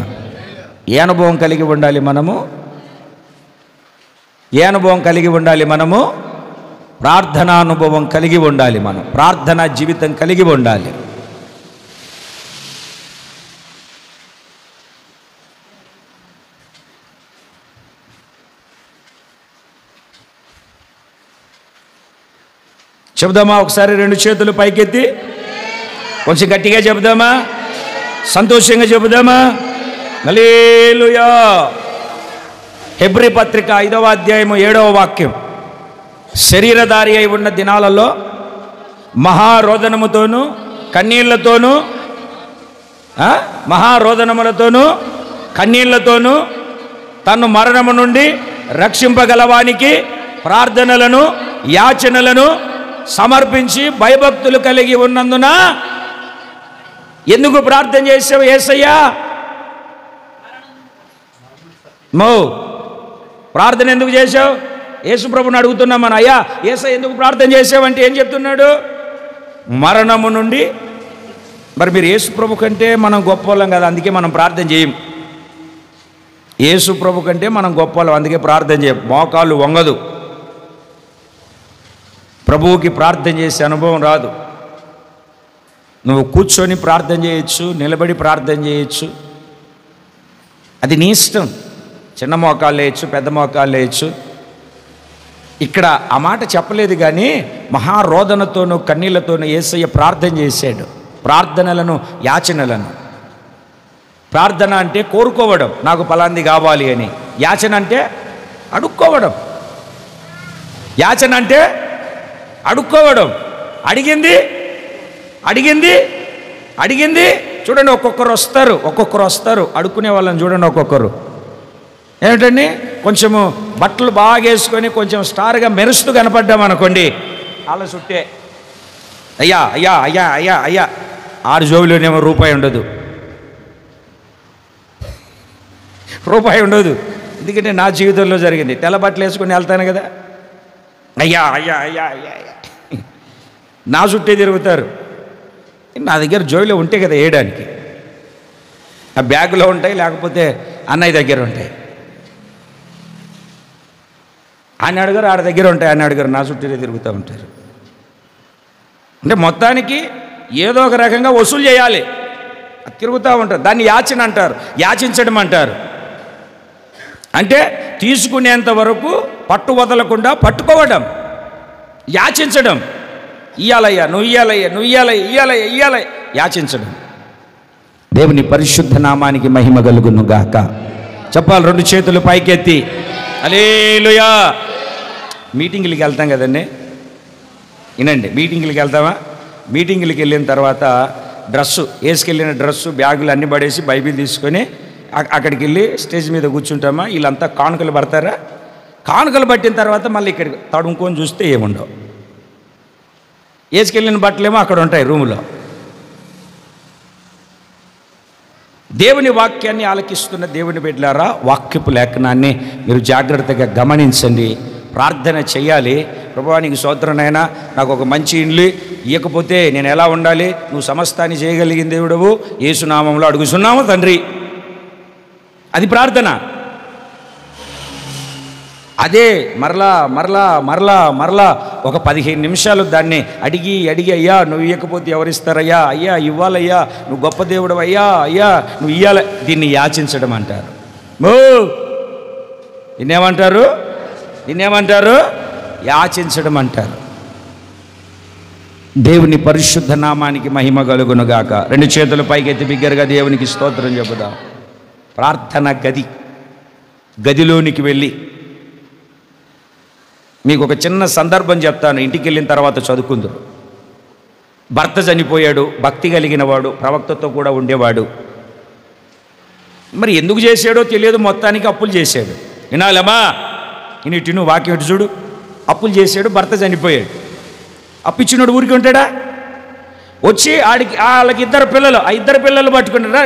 ఏ అనుభవం కలిగి ఉండాలి మనము? ఏ అనుభవం కలిగి ఉండాలి మనము? ప్రార్థనా అనుభవం కలిగి ఉండాలి. మనం ప్రార్థనా జీవితం కలిగి ఉండాలి. చెబుదామా ఒకసారి? 2 చేతులు పైకెత్తి కొంచెం గట్టిగా చెబుదామా? సంతోషంగా చెబుదామా? హల్లెలూయా. హెబ్రీ పత్రిక 5వ అధ్యాయము 7వ వాక్యం. శరీరధారి అయి ఉన్న దినాలలో మహారోదనముతోనూ కన్నీళ్లతోనూ, మహారోదనములతోనూ కన్నీళ్లతోనూ తన్ను మరణము నుండి రక్షింపగలవానికి ప్రార్థనలను యాచనలను సమర్పించి భయభక్తులు కలిగి ఉన్నందున. ఎందుకు ప్రార్థన చేసావు యేసయ్యా? ప్రార్థన ఎందుకు చేశావు? యేసుప్రభుని అడుగుతున్నాం మనం, అయ్యా యేసయ్య ఎందుకు ప్రార్థన చేసావంటే ఏం చెప్తున్నాడు? మరణము నుండి. మరి మీరు యేసుప్రభు కంటే మనం గొప్పవాళ్ళం కదా, అందుకే మనం ప్రార్థన చేయం. యేసుప్రభు కంటే మనం గొప్పవాళ్ళం, అందుకే ప్రార్థన చేయం. మోకాళ్ళు వంగదు, ప్రభువుకి ప్రార్థన చేసే అనుభవం రాదు. నువ్వు కూర్చొని ప్రార్థన చేయొచ్చు, నిలబడి ప్రార్థన చేయొచ్చు, అది నీ ఇష్టం. చిన్న మోకాళ్ళు వేయచ్చు, పెద్ద మోకాళ్ళు వేయచ్చు. ఇక్కడ ఆ మాట చెప్పలేదు, కానీ మహారోదనతోనూ కన్నీళ్లతోనూ యేసయ్య ప్రార్థన చేశాడు. ప్రార్థనలను, యాచనలను. ప్రార్థన అంటే కోరుకోవడం, నాకు ఫలాంది కావాలి అని. యాచన అంటే అడుక్కోవడం. యాచన అంటే అడుక్కోవడం. అడిగింది అడిగింది అడిగింది. చూడండి, ఒక్కొక్కరు వస్తారు అడుక్కునే వాళ్ళని చూడండి. ఒక్కొక్కరు ఏమిటండి, కొంచెము బట్టలు బాగా వేసుకొని కొంచెం స్టార్గా మెరుస్తూ కనపడ్డామనుకోండి, వాళ్ళ చుట్టే అయ్యా అయ్యా అయ్యా అయ్యా అయ్యా. 6 జోబులోనేమో రూపాయి ఉండదు, రూపాయి ఉండదు. ఎందుకంటే నా జీవితంలో జరిగింది. తెల్ల బట్టలు వేసుకొని వెళ్తాను కదా, అయ్యా అయ్యా అయ్యా అయ్యా అయ్యా నా చుట్టే తిరుగుతారు. నా దగ్గర జోబులో ఉంటే కదా వేయడానికి, ఆ బ్యాగులో ఉంటాయి, లేకపోతే అన్నయ్య దగ్గర ఉంటాయి. ఆయన అడుగురు, ఆడ దగ్గర ఉంటాయి, ఆయన అడుగురు, నా చుట్టూనే తిరుగుతూ ఉంటారు. అంటే మొత్తానికి ఏదో ఒక రకంగా వసూలు చేయాలి, తిరుగుతూ ఉంటారు. దాన్ని యాచన అంటారు, యాచించడం అంటారు. అంటే తీసుకునేంత వరకు పట్టు వదలకుండా పట్టుకోవడం, యాచించడం. ఇయ్యాలయ్యా, నువ్వు ఇయ్యాలయ్యా, నువ్వు ఇయ్యాలయ్యా, ఇయ్యాలయ్యా, ఇయ్యాలయ్య, యాచించడం. దేవుని పరిశుద్ధ నామానికి మహిమ కలుగును గాక. చెప్పాలి 2 చేతులు పైకెత్తి హల్లెలూయా. మీటింగులకి వెళ్తాం కదండి, వినండి. మీటింగులకి వెళ్తామా? మీటింగులకి వెళ్ళిన తర్వాత డ్రెస్సు వేసుకెళ్ళిన డ్రెస్సు, బ్యాగులు అన్నీ పడేసి బైబిల్ తీసుకొని అక్కడికి వెళ్ళి స్టేజ్ మీద కూర్చుంటామా? వీళ్ళంతా కానుకలు పడతారా? కానుకలు పట్టిన తర్వాత మళ్ళీ ఇక్కడికి తడుముకొని చూస్తే ఏముండవు. వేసుకెళ్ళిన బట్టలేమో అక్కడ ఉంటాయి రూములో. దేవుని వాక్యాన్ని ఆలకిస్తున్న దేవుని బిడ్డలారా, వాక్యపు లేఖనాన్ని మీరు జాగ్రత్తగా గమనించండి, ప్రార్థన చేయాలి. ప్రభువానికి స్తోత్రనైనా, నాకు ఒక మంచి ఇల్లు ఇవ్వకపోతే నేను ఎలా ఉండాలి? నువ్వు సమస్తాన్ని చేయగలిగిన దేవుడవు, యేసునామంలో అడుగుతున్నాము తండ్రి. అది ప్రార్థన. అదే మరలా మరలా మరలా మరలా ఒక 15 నిమిషాలు దాన్ని అడిగి అడిగి, అయ్యా నువ్వు ఇవ్వకపోతే ఎవరిస్తారయ్యా, అయ్యా ఇవ్వాలయ్యా, నువ్వు గొప్ప దేవుడు అయ్యా, అయ్యా నువ్వు ఇవ్వాలి. దీన్ని యాచించడం అంటారు. దీన్నేమంటారు? దీన్నేమంటారు? యాచించడం అంటారు. దేవుని పరిశుద్ధ నామానికి మహిమ కలుగునుగాక. 2 చేతులు పైకెత్తి బిగ్గరగా దేవునికి స్తోత్రం చెబుదాం. ప్రార్థన గదిలోనికి వెళ్ళి మీకు ఒక చిన్న సందర్భం చెప్తాను, ఇంటికి వెళ్ళిన తర్వాత చదువుకుందరు. భర్త చనిపోయాడు, భక్తి కలిగిన వాడు, ప్రవక్తతో కూడా ఉండేవాడు. మరి ఎందుకు చేశాడో తెలియదు, మొత్తానికి అప్పులు చేశాడు. వినాలమ్మా, ఇటు వాక్యం ఇటు చూడు. అప్పులు చేశాడు, భర్త చనిపోయాడు. అప్పిచ్చినోడు ఊరికి ఉంటాడా? వచ్చి వాళ్ళకి 2 పిల్లలు, ఆ 2 పిల్లలు పట్టుకుంటారా,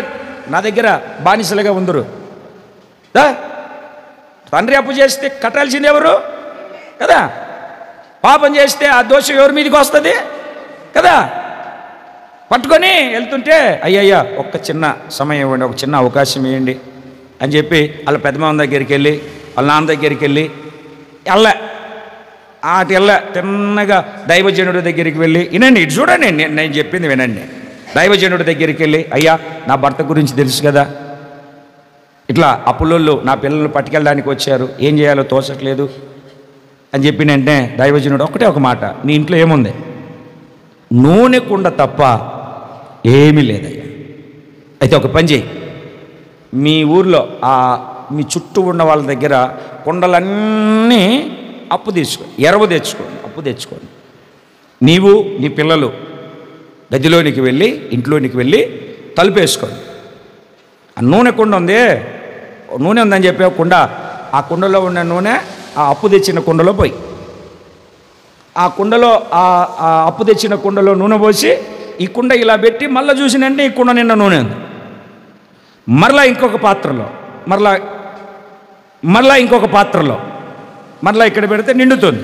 నా దగ్గర బానిసలుగా ఉందరు. తండ్రి అప్పు చేస్తే కట్టాల్సింది ఎవరు కదా? పాపం చేస్తే ఆ దోషం ఎవరి మీదకి వస్తుంది కదా? పట్టుకొని వెళ్తుంటే, అయ్యయ్యా ఒక్క చిన్న సమయం ఇవ్వండి, ఒక చిన్న అవకాశం ఇవ్వండి అని చెప్పి వాళ్ళ పెద్దమామ దగ్గరికి వెళ్ళి, వాళ్ళ నాన్న దగ్గరికి వెళ్ళి తిన్నగా దైవజనుడి దగ్గరికి వెళ్ళి, వినండి, ఇటు చూడండి, నేను చెప్పింది వినండి. దైవజనుడి దగ్గరికి వెళ్ళి, అయ్యా నా భర్త గురించి తెలుసు కదా, ఇట్లా అప్పులోళ్ళు నా పిల్లలు పట్టుకెళ్ళడానికి వచ్చారు, ఏం చేయాలో తోచట్లేదు అని చెప్పిన వెంటనే దైవజనుడు ఒకటే ఒక మాట, నీ ఇంట్లో ఏముంది? నూనె కుండ తప్ప ఏమీ లేదయ్యా. అయితే ఒక పని చేయి, మీ ఊర్లో మీ చుట్టూ ఉన్న వాళ్ళ దగ్గర కుండలన్నీ అప్పు తెచ్చుకోండి. నీవు నీ పిల్లలు గదిలోనికి వెళ్ళి, ఇంట్లోనికి వెళ్ళి తలుపేసుకోండి. ఆ నూనె కుండ నూనె ఉందని చెప్పే కుండ, ఆ కుండలో ఉన్న నూనె ఆ అప్పు తెచ్చిన కుండలో పోయి, ఆ కుండలో ఆ అప్పు తెచ్చిన కుండలో నూనె పోసి, ఈ కుండ ఇలా పెట్టి మళ్ళీ చూసినంటే ఈ కుండ నిండా నూనె ఉంది. మరలా ఇంకొక పాత్రలో, మరలా ఇంకొక పాత్రలో, మరలా ఇక్కడ పెడితే నిండుతుంది.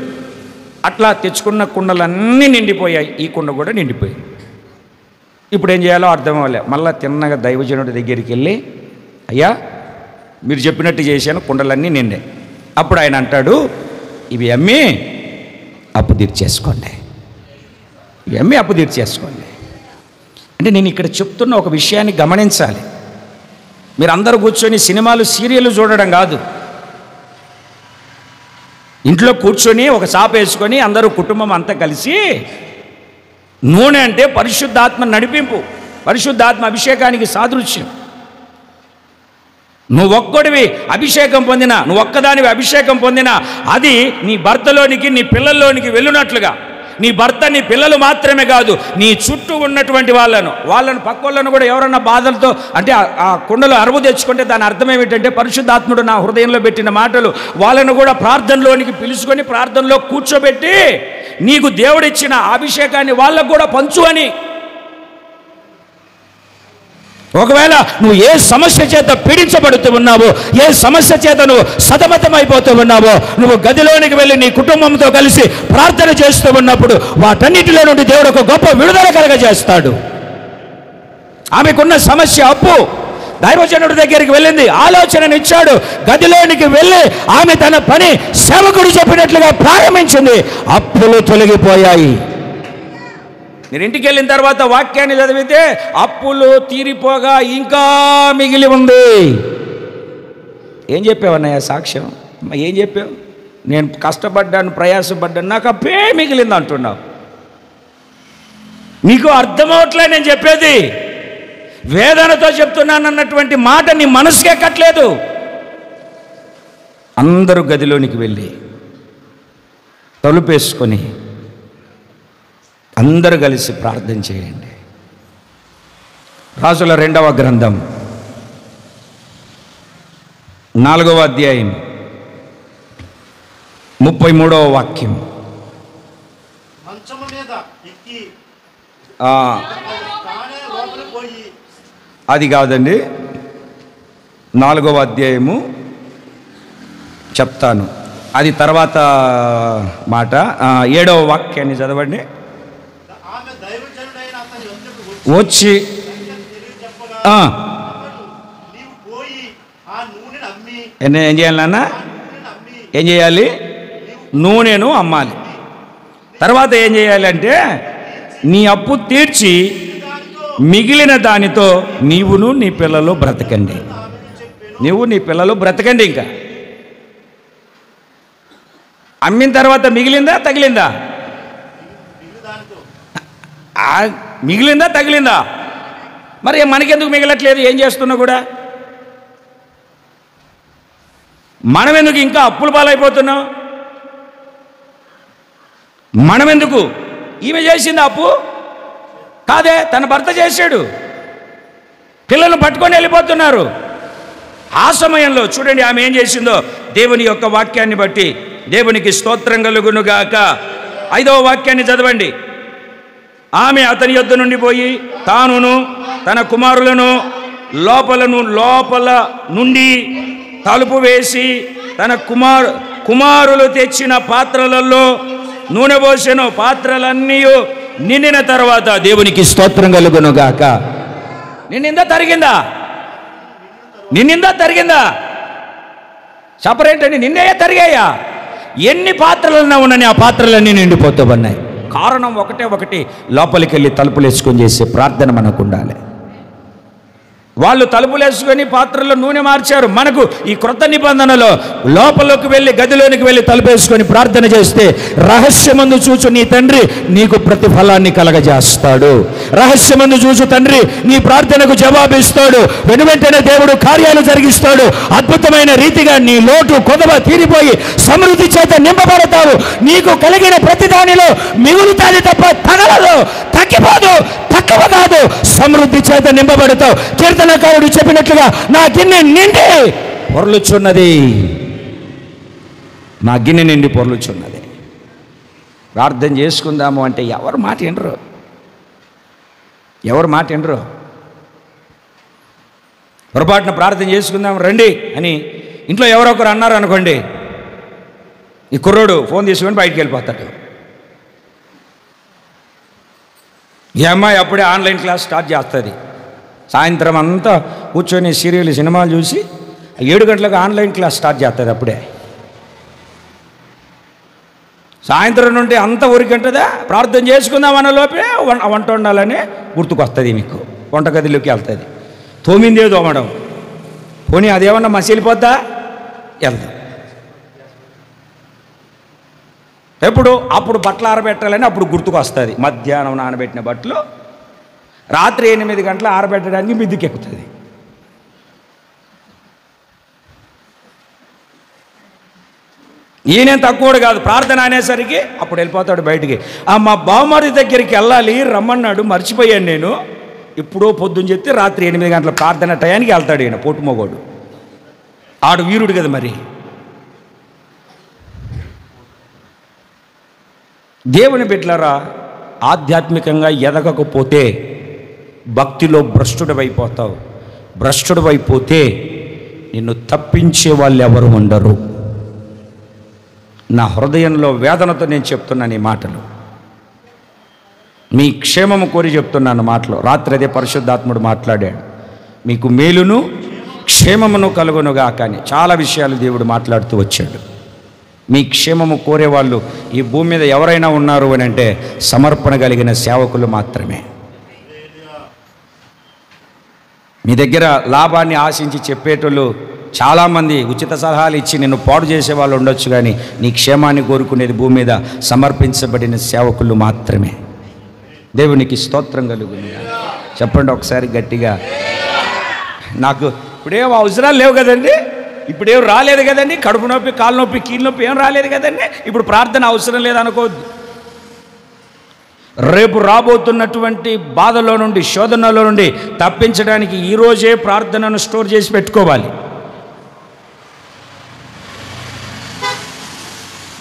అట్లా తెచ్చుకున్న కుండలన్నీ నిండిపోయాయి. ఈ కుండ కూడా నిండిపోయింది. ఇప్పుడు ఏం చేయాలో అర్థం అవ్వలే. మళ్ళీ తిన్నగా దైవజనుడి దగ్గరికి వెళ్ళి, అయ్యా మీరు చెప్పినట్టు చేశాను, కుండలన్నీ నిండే. అప్పుడు ఆయన అంటాడు, ఇవి అమ్మి అప్పు తీర్చేసుకోండి, ఇవి అమ్మి అప్పు తీర్చేసుకోండి. అంటే నేను ఇక్కడ చెప్తున్న ఒక విషయాన్ని గమనించాలి. మీరు అందరూ కూర్చొని సినిమాలు సీరియల్ చూడడం కాదు. ఇంట్లో కూర్చొని ఒక చాప వేసుకొని అందరూ కుటుంబం అంతా కలిసి, నూనె అంటే పరిశుద్ధాత్మ నడిపింపు, పరిశుద్ధాత్మ అభిషేకానికి సాదృశ్యం. నువ్వు ఒక్కడివి అభిషేకం పొందినా, నువ్వు ఒక్కదానివి అభిషేకం పొందినా అది నీ భర్తలోనికి నీ పిల్లల్లోనికి వెళ్ళినట్లుగా. నీ భర్త నీ పిల్లలు మాత్రమే కాదు, నీ చుట్టూ ఉన్నటువంటి వాళ్ళను పక్కోళ్ళను కూడా ఎవరన్నా బాధలతో అంటే ఆ కుండలో అరువు తెచ్చుకుంటే దాని అర్థం ఏమిటంటే పరిశుద్ధాత్ముడు నా హృదయంలో పెట్టిన మాటలు. వాళ్ళను కూడా ప్రార్థనలోనికి పిలుచుకొని ప్రార్థనలో కూర్చోబెట్టి నీకు దేవుడిచ్చిన అభిషేకాన్ని వాళ్ళకు కూడా పంచు అని. ఒకవేళ నువ్వు ఏ సమస్య చేత పీడించబడుతూ ఉన్నావో, ఏ సమస్య చేత నువ్వు సతమతమైపోతూ ఉన్నావో, నువ్వు గదిలోనికి వెళ్ళి నీ కుటుంబంతో కలిసి ప్రార్థన చేస్తూ ఉన్నప్పుడు వాటన్నిటిలో నుండి దేవుడు ఒక గొప్ప విడుదల కలగజేస్తాడు. ఆమెకున్న సమస్య అప్పు. దైవజనుడి దగ్గరికి వెళ్ళింది, ఆలోచననిచ్చాడు. గదిలోనికి వెళ్ళి ఆమె తన పని సేవకుడు చెప్పినట్లుగా ప్రారంభించింది. అప్పులు తొలగిపోయాయి. మీరు ఇంటికి వెళ్ళిన తర్వాత వాక్యాన్ని చదివితే అప్పులు తీరిపోగా ఇంకా మిగిలి ఉంది. ఏం చెప్పావన్నయ్య సాక్ష్యం? ఏం చెప్పావు? నేను కష్టపడ్డాను, ప్రయాసపడ్డాను, నాకు అప్పే మిగిలింది అంటున్నావు. నీకు అర్థమవట్లే నేను చెప్పేది. వేదనతో చెప్తున్నానన్నటువంటి మాట నీ మనసుకే కట్టలేదు. అందరూ గదిలోనికి వెళ్ళి తలుపేసుకొని అందరూ కలిసి ప్రార్థన చేయండి. రాజుల 2వ గ్రంథం 4వ అధ్యాయం 33వ వాక్యం. అది కాదండి, 4వ అధ్యాయము చెప్తాను, అది తర్వాత మాట. 7వ వాక్యాన్ని చదవండి. వచ్చి ఏం చేయాలి నాన్న? ఏం చేయాలి? నూనెను అమ్మాలి. తర్వాత ఏం చేయాలంటే నీ అప్పు తీర్చి మిగిలిన దానితో నీవును నీ పిల్లలు బ్రతకండి. నీవు నీ పిల్లలు బ్రతకండి. ఇంకా అమ్మిన తర్వాత మిగిలిందా తగిలిందా? మిగిలిందా తగిలిందా? మరి మనకెందుకు మిగలట్లేదు? ఏం చేస్తున్నా కూడా మనం ఎందుకు ఇంకా అప్పుల పాలైపోతున్నాం? మనం ఎందుకు? ఈమె చేసింది అప్పు కాదే, తన భర్త చేశాడు. పిల్లలు పట్టుకొని వెళ్ళిపోతున్నారు. ఆ సమయంలో చూడండి ఆమె ఏం చేసిందో. దేవుని యొక్క వాక్యాన్ని బట్టి దేవునికి స్తోత్రం కలుగునుగాక. 5వ వాక్యాన్ని చదవండి. ఆమె అతని యొద్ద నుండి పోయి తానును తన కుమారులను లోపల నుండి తలుపు వేసి తన కుమారులు తెచ్చిన పాత్రలలో నూనె పోసెను. పాత్రలన్నీ నిండిన తర్వాత దేవునికి స్తోత్రం కలుగునుగాక. నిన్నిందా తరిగిందా? నిన్నిందా తరిగిందా? సపరేట్ అని నిన్నే తరిగాయా? ఎన్ని పాత్రలన్నా ఉన్నని ఆ పాత్రలన్నీ నిండిపోతూ ఉన్నాయి. కారణం ఒకటి, లోపలికి వెళ్ళి తలుపులు వేసుకొని చేసే ప్రార్థన మనకు ఉండాలి. వాళ్ళు తలుపులు వేసుకొని పాత్రలో నూనె మార్చారు. మనకు ఈ క్రొత్త నిబంధనలో లోపలికి వెళ్ళి గదిలోనికి వెళ్ళి తలుపు వేసుకొని ప్రార్థన చేస్తే రహస్యమందు చూచు నీ తండ్రి నీకు ప్రతిఫలాన్ని కలగజేస్తాడు. రహస్యమందు చూచు తండ్రి నీ ప్రార్థనకు జవాబిస్తాడు. వెనువెంటనే దేవుడు కార్యాలు జరిగిస్తాడు. అద్భుతమైన రీతిగా నీ లోటు కొదవ తీరిపోయి సమృద్ధి చేత నింపబడతావు. నీకు కలిగిన ప్రతి దానిలో మిగులుతాది తప్ప తగలదు, తగ్గిపోదు, తక్కువ కాదు. సమృద్ధి చేత నింపబడతావు. కీర్తనకారుడు చెప్పినట్లుగా నా గిన్నె నిండి పొర్లుచున్నది, నా గిన్నె నిండి పొర్లుచున్నది. ప్రార్థన చేసుకుందాము అంటే ఎవరు మాట వినరు, ఎవరు మాట వినరు. పొరపాటున ప్రార్థన చేసుకుందాం రండి అని ఇంట్లో ఎవరొకరు అన్నారు అనుకోండి, ఈ కుర్రోడు ఫోన్ తీసుకొని బయటికి వెళ్ళిపోతాడు. ఈ అమ్మాయి అప్పుడే ఆన్లైన్ క్లాస్ స్టార్ట్ చేస్తుంది. సాయంత్రం అంతా కూర్చొని సీరియల్ సినిమాలు చూసి 7 గంటలకు ఆన్లైన్ క్లాస్ స్టార్ట్ చేస్తుంది. అప్పుడే సాయంత్రం నుండి అంత ఊరికంటదా ప్రార్థన చేసుకుందాం అన్న లోపే వంట వండాలని గుర్తుకొస్తుంది. మీకు వంటగదిలోకి వెళ్తుంది. తోమిందే తోమడం, పోనీ అదేమన్నా మసిలిపోద్దా? వెళ్దాం. అప్పుడు బట్టలు ఆరబెట్టాలని అప్పుడు గుర్తుకొస్తుంది. మధ్యాహ్నం నానబెట్టిన బట్టలు రాత్రి 8 గంటలు ఆరబెట్టడానికి మిద్దుకెక్కుతుంది. ఈయనేం తక్కువడు కాదు. ప్రార్థన అనేసరికి అప్పుడు వెళ్ళిపోతాడు బయటికి. మా బావమరి దగ్గరికి వెళ్ళాలి రమ్మన్నాడు, మర్చిపోయాను నేను. ఇప్పుడో పొద్దున్న చెప్తే రాత్రి 8 గంటల ప్రార్థన టయానికి వెళ్తాడు. ఈయన పొట్టుమోగోడు, ఆడు వీరుడు కదా. మరి దేవుని బిడ్డలారా, ఆధ్యాత్మికంగా ఎదగకపోతే భక్తిలో భ్రష్టుడవైపోతావు. భ్రష్టుడవైపోతే నిన్ను తప్పించే వాళ్ళు ఎవరు ఉండరు. నా హృదయంలో వేదనతో నేను చెప్తున్నాను ఈ మాటలు. మీ క్షేమము కోరి చెప్తున్నాను మాటలు. రాత్రి అదే పరిశుద్ధాత్ముడు మాట్లాడాడు. మీకు మేలును క్షేమమును కలుగునుగా. కానీ చాలా విషయాలు దేవుడు మాట్లాడుతూ వచ్చాడు. మీ క్షేమము కోరేవాళ్ళు ఈ భూమి మీద ఎవరైనా ఉన్నారు అని అంటే సమర్పణ కలిగిన సేవకులు మాత్రమే. మీ దగ్గర లాభాన్ని ఆశించి చెప్పేటోళ్ళు చాలామంది ఉచిత సలహాలు ఇచ్చి నిన్ను పాడు చేసే వాళ్ళు ఉండొచ్చు. కానీ నీ క్షేమాన్ని కోరుకునేది భూమి మీద సమర్పించబడిన సేవకులు మాత్రమే. దేవునికి స్తోత్రం కలుగును. చెప్పండి ఒకసారి గట్టిగా. నాకు ఇప్పుడేం అవసరాలు లేవు కదండి, ఇప్పుడేం రాలేదు కదండి, కడుపు నొప్పి, కాలు నొప్పి, కీళ్ళ నొప్పి ఏం రాలేదు కదండి, ఇప్పుడు ప్రార్థన అవసరం లేదనుకోవద్దు. రేపు రాబోతున్నటువంటి బాధలో నుండి, శోధనలో నుండి తప్పించడానికి ఈరోజే ప్రార్థనను స్టోర్ చేసి పెట్టుకోవాలి.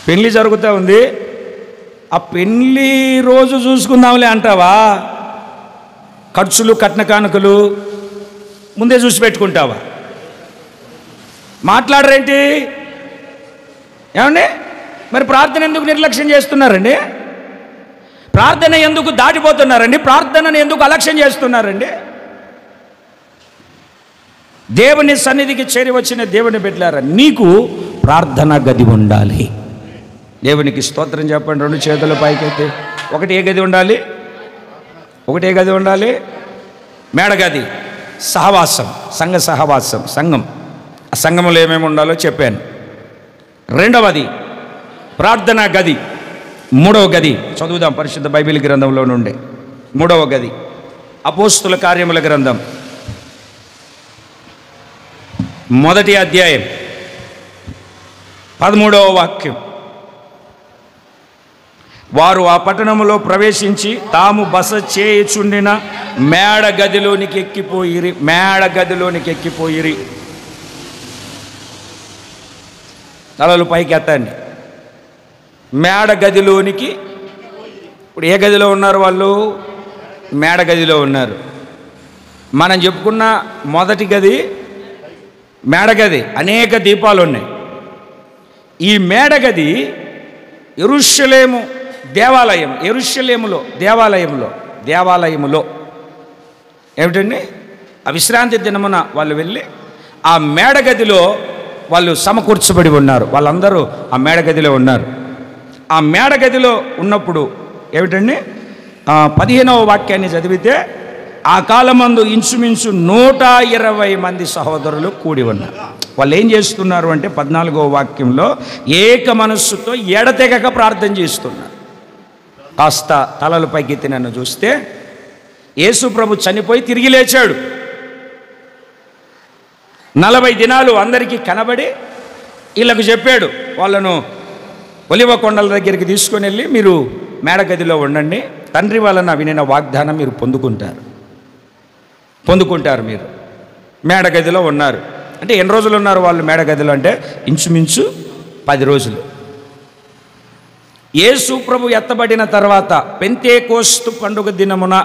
పెళ్ళి జరుగుతూ ఉంది, ఆ పెళ్ళి రోజు చూసుకుందాంలే అంటావా? ఖర్చులు కట్న కానుకలు ముందే చూసి పెట్టుకుంటావా? మాట్లాడరేంటి? ఏమండి మరి ప్రార్థన ఎందుకు నిర్లక్ష్యం చేస్తున్నారండి? ప్రార్థన ఎందుకు దాటిపోతున్నారండి? ప్రార్థనను ఎందుకు అలక్ష్యం చేస్తున్నారండి? దేవుని సన్నిధికి చేరి వచ్చిన దేవుని బిడ్డలారా, నీకు ప్రార్థన గది ఉండాలి. దేవునికి స్తోత్రం చెప్పండి. 2 చేతుల పైకైతే. ఒకటి ఏ గది ఉండాలి? ఒకటే గది ఉండాలి. మేడగది, సహవాసం, సంఘ సహవాసం, సంఘం. ఆ సంఘంలో ఏమేమి ఉండాలో చెప్పాను. రెండవది ప్రార్థనా గది. మూడవ గది చదువుదాం పరిశుద్ధ బైబిల్ గ్రంథంలో నుండి. మూడవ గది అపోస్తుల కార్యముల గ్రంథం 1వ అధ్యాయం 13వ వాక్యం. వారు ఆ పట్టణములో ప్రవేశించి తాము బస చేయుచుండిన మేడ గదిలోనికి ఎక్కిపోయిరి. మేడ గదిలోనికి ఎక్కిపోయిరి. తలలు పైకి ఎత్తండి. మేడ గదిలోనికి. ఇప్పుడు ఏ గదిలో ఉన్నారు వాళ్ళు? మేడ గదిలో ఉన్నారు. మనం చెప్పుకున్న మొదటి గది మేడగది. అనేక దీపాలు ఉన్నాయి. ఈ మేడగది యెరూషలేము దేవాలయం. యెరూషలేములో దేవాలయములో ఏమిటండి? ఆ విశ్రాంతి దినమున వాళ్ళు వెళ్ళి ఆ మేడగదిలో వాళ్ళు సమకూర్చబడి ఉన్నారు. వాళ్ళందరూ ఆ మేడగదిలో ఉన్నారు. ఆ మేడగదిలో ఉన్నప్పుడు ఏమిటండి? 15వ వాక్యాన్ని చదివితే, ఆ కాలమందు ఇంచుమించు 120 మంది సహోదరులు కూడి ఉన్నారు. వాళ్ళు ఏం చేస్తున్నారు అంటే 14వ వాక్యంలో ఏక మనస్సుతో ఎడతెగక ప్రార్థన చేస్తున్నారు. కాస్త తలలు పైకెత్తి నన్ను చూస్తే, యేసు ప్రభు చనిపోయి తిరిగి లేచాడు. 40 దినాలు అందరికీ కనబడి వీళ్ళకు చెప్పాడు. వాళ్ళను ఒలివ కొండల దగ్గరికి తీసుకొని వెళ్ళి, మీరు మేడగదిలో ఉండండి, తండ్రి వలన వినిన వాగ్దానం మీరు పొందుకుంటారు. మీరు మేడగదిలో ఉన్నారు. అంటే ఎన్ని రోజులు ఉన్నారు వాళ్ళు మేడగదిలో అంటే? ఇంచుమించు 10 రోజులు. యేసు ప్రభు ఎత్తబడిన తర్వాత పెంతెకోస్తు పండుగ దినమున,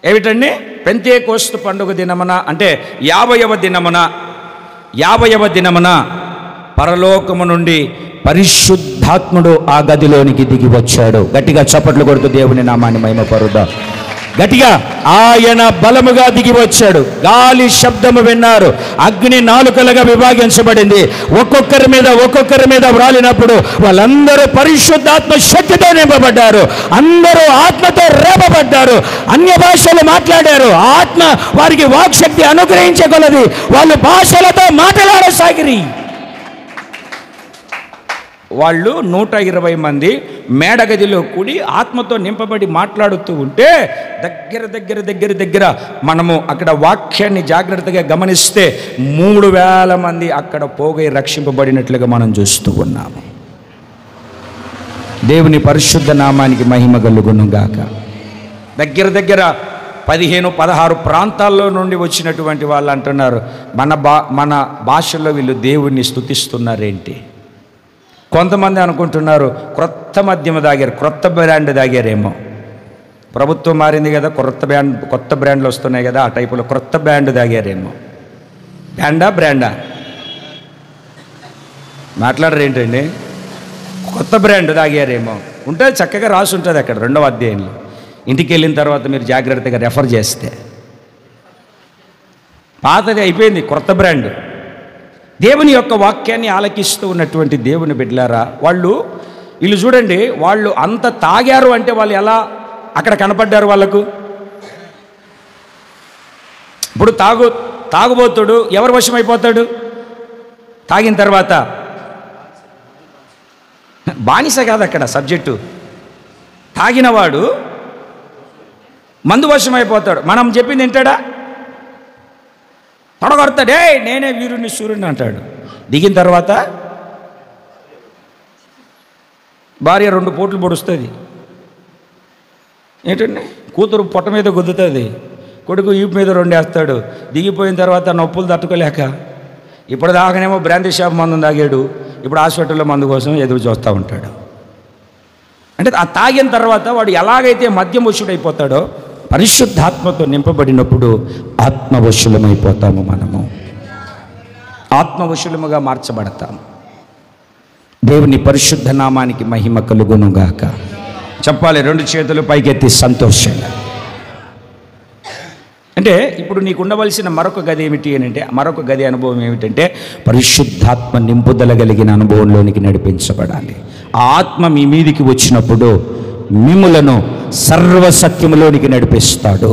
ఏమిటండి? పెంతెకోస్తు పండుగ దినమున అంటే 50వ దినమున పరలోకము నుండి పరిశుద్ధాత్ముడు ఆ గదిలోనికి దిగి వచ్చాడు. గట్టిగా చప్పట్లు కొడుతూ దేవుని నామాన్ని మహిమపరుద్దాం. గట్టిగా ఆయన బలముగా దిగి వచ్చాడు. గాలి శబ్దము విన్నారు. అగ్ని నాలుకలుగా విభాగించబడింది. ఒక్కొక్కరి మీద వ్రాలినప్పుడు వాళ్ళందరూ పరిశుద్ధాత్మ శక్తితో నింపబడ్డారు. అందరూ ఆత్మతో రేపబడ్డారు. అన్య భాషలు మాట్లాడారు. ఆత్మ వారికి వాక్శక్తి అనుగ్రహించగలది. వాళ్ళు భాషలతో మాట్లాడసాగిరి. వాళ్ళు 120 మంది మేడగదిలో కూడి ఆత్మతో నింపబడి మాట్లాడుతూ ఉంటే దగ్గర మనము అక్కడ వాక్యాన్ని జాగ్రత్తగా గమనిస్తే 3000 మంది అక్కడ పోగై రక్షింపబడినట్లుగా మనం చూస్తూ ఉన్నాము. దేవుని పరిశుద్ధ నామానికి మహిమ కలుగును గాక. దగ్గర 15-16 ప్రాంతాల్లో నుండి వచ్చినటువంటి వాళ్ళు అంటున్నారు, మన భాషలో వీళ్ళు దేవుణ్ణి స్తుతిస్తున్నారేంటి. కొంతమంది అనుకుంటున్నారు క్రొత్త మద్యము తాగారు, క్రొత్త బ్రాండ్ తాగారేమో. ప్రభుత్వం మారింది కదా, కొత్త బ్రాండ్లు వస్తున్నాయి కదా, ఆ టైపులో క్రొత్త బ్రాండ్ తాగారేమో. బ్రాండా మాట్లాడరు ఏంటండి? కొత్త బ్రాండ్ తాగారేమో. ఉంటుంది, చక్కగా రాసి ఉంటుంది అక్కడ 2వ అధ్యాయంలో. ఇంటికి వెళ్ళిన తర్వాత మీరు జాగ్రత్తగా రెఫర్ చేస్తే పాతది అయిపోయింది, కొత్త బ్రాండ్. దేవుని యొక్క వాక్యాన్ని ఆలకిస్తూ ఉన్నటువంటి దేవుని బిడ్డలారా, వీళ్ళు చూడండి, వాళ్ళు అంత తాగారు అంటే వాళ్ళు ఎలా అక్కడ కనపడ్డారు వాళ్ళకు. ఇప్పుడు తాగుబోతుడు ఎవరి వశం అయిపోతాడు? తాగిన తర్వాత బానిస కాదు అక్కడ సబ్జెక్టు. తాగినవాడు మందు వశం అయిపోతాడు. మనం చెప్పింది వింటాడా? తొడగొడతాడే, నేనే వీరుని సూర్యుని అంటాడు. దిగిన తర్వాత భార్య 2 పోట్లు పొడుస్తుంది. ఏంటండి, కూతురు పొట్ట మీద గుద్దుతుంది, కొడుకు ఈపు మీద 2 వేస్తాడు. దిగిపోయిన తర్వాత నొప్పులు తట్టుకోలేక ఇప్పుడు దాకానేమో బ్రాందీ షాప్ మందు తాగాడు, ఇప్పుడు హాస్పిటల్లో మందు కోసం ఎదురు చూస్తూ ఉంటాడు. అంటే ఆ తాగిన తర్వాత వాడు ఎలాగైతే మద్యముషుడైపోతాడో, పరిశుద్ధాత్మతో నింపబడినప్పుడు ఆత్మవశులమైపోతాము. మనము ఆత్మవశులముగా మార్చబడతాము. దేవుని పరిశుద్ధ నామానికి మహిమ కలుగునుగాక. చెప్పాలి 2 చేతులు పైకెత్తి సంతోషంగా. అంటే ఇప్పుడు నీకు ఉండవలసిన మరొక గది ఏమిటి అని అంటే, మరొక గది అనుభవం ఏమిటంటే పరిశుద్ధాత్మ నింపుదల కలిగిన అనుభవంలోనికి నడిపించబడాలి. ఆ ఆత్మ మీ మీదికి వచ్చినప్పుడు మిమ్ములను సర్వసత్యములోనికి నడిపిస్తాడు.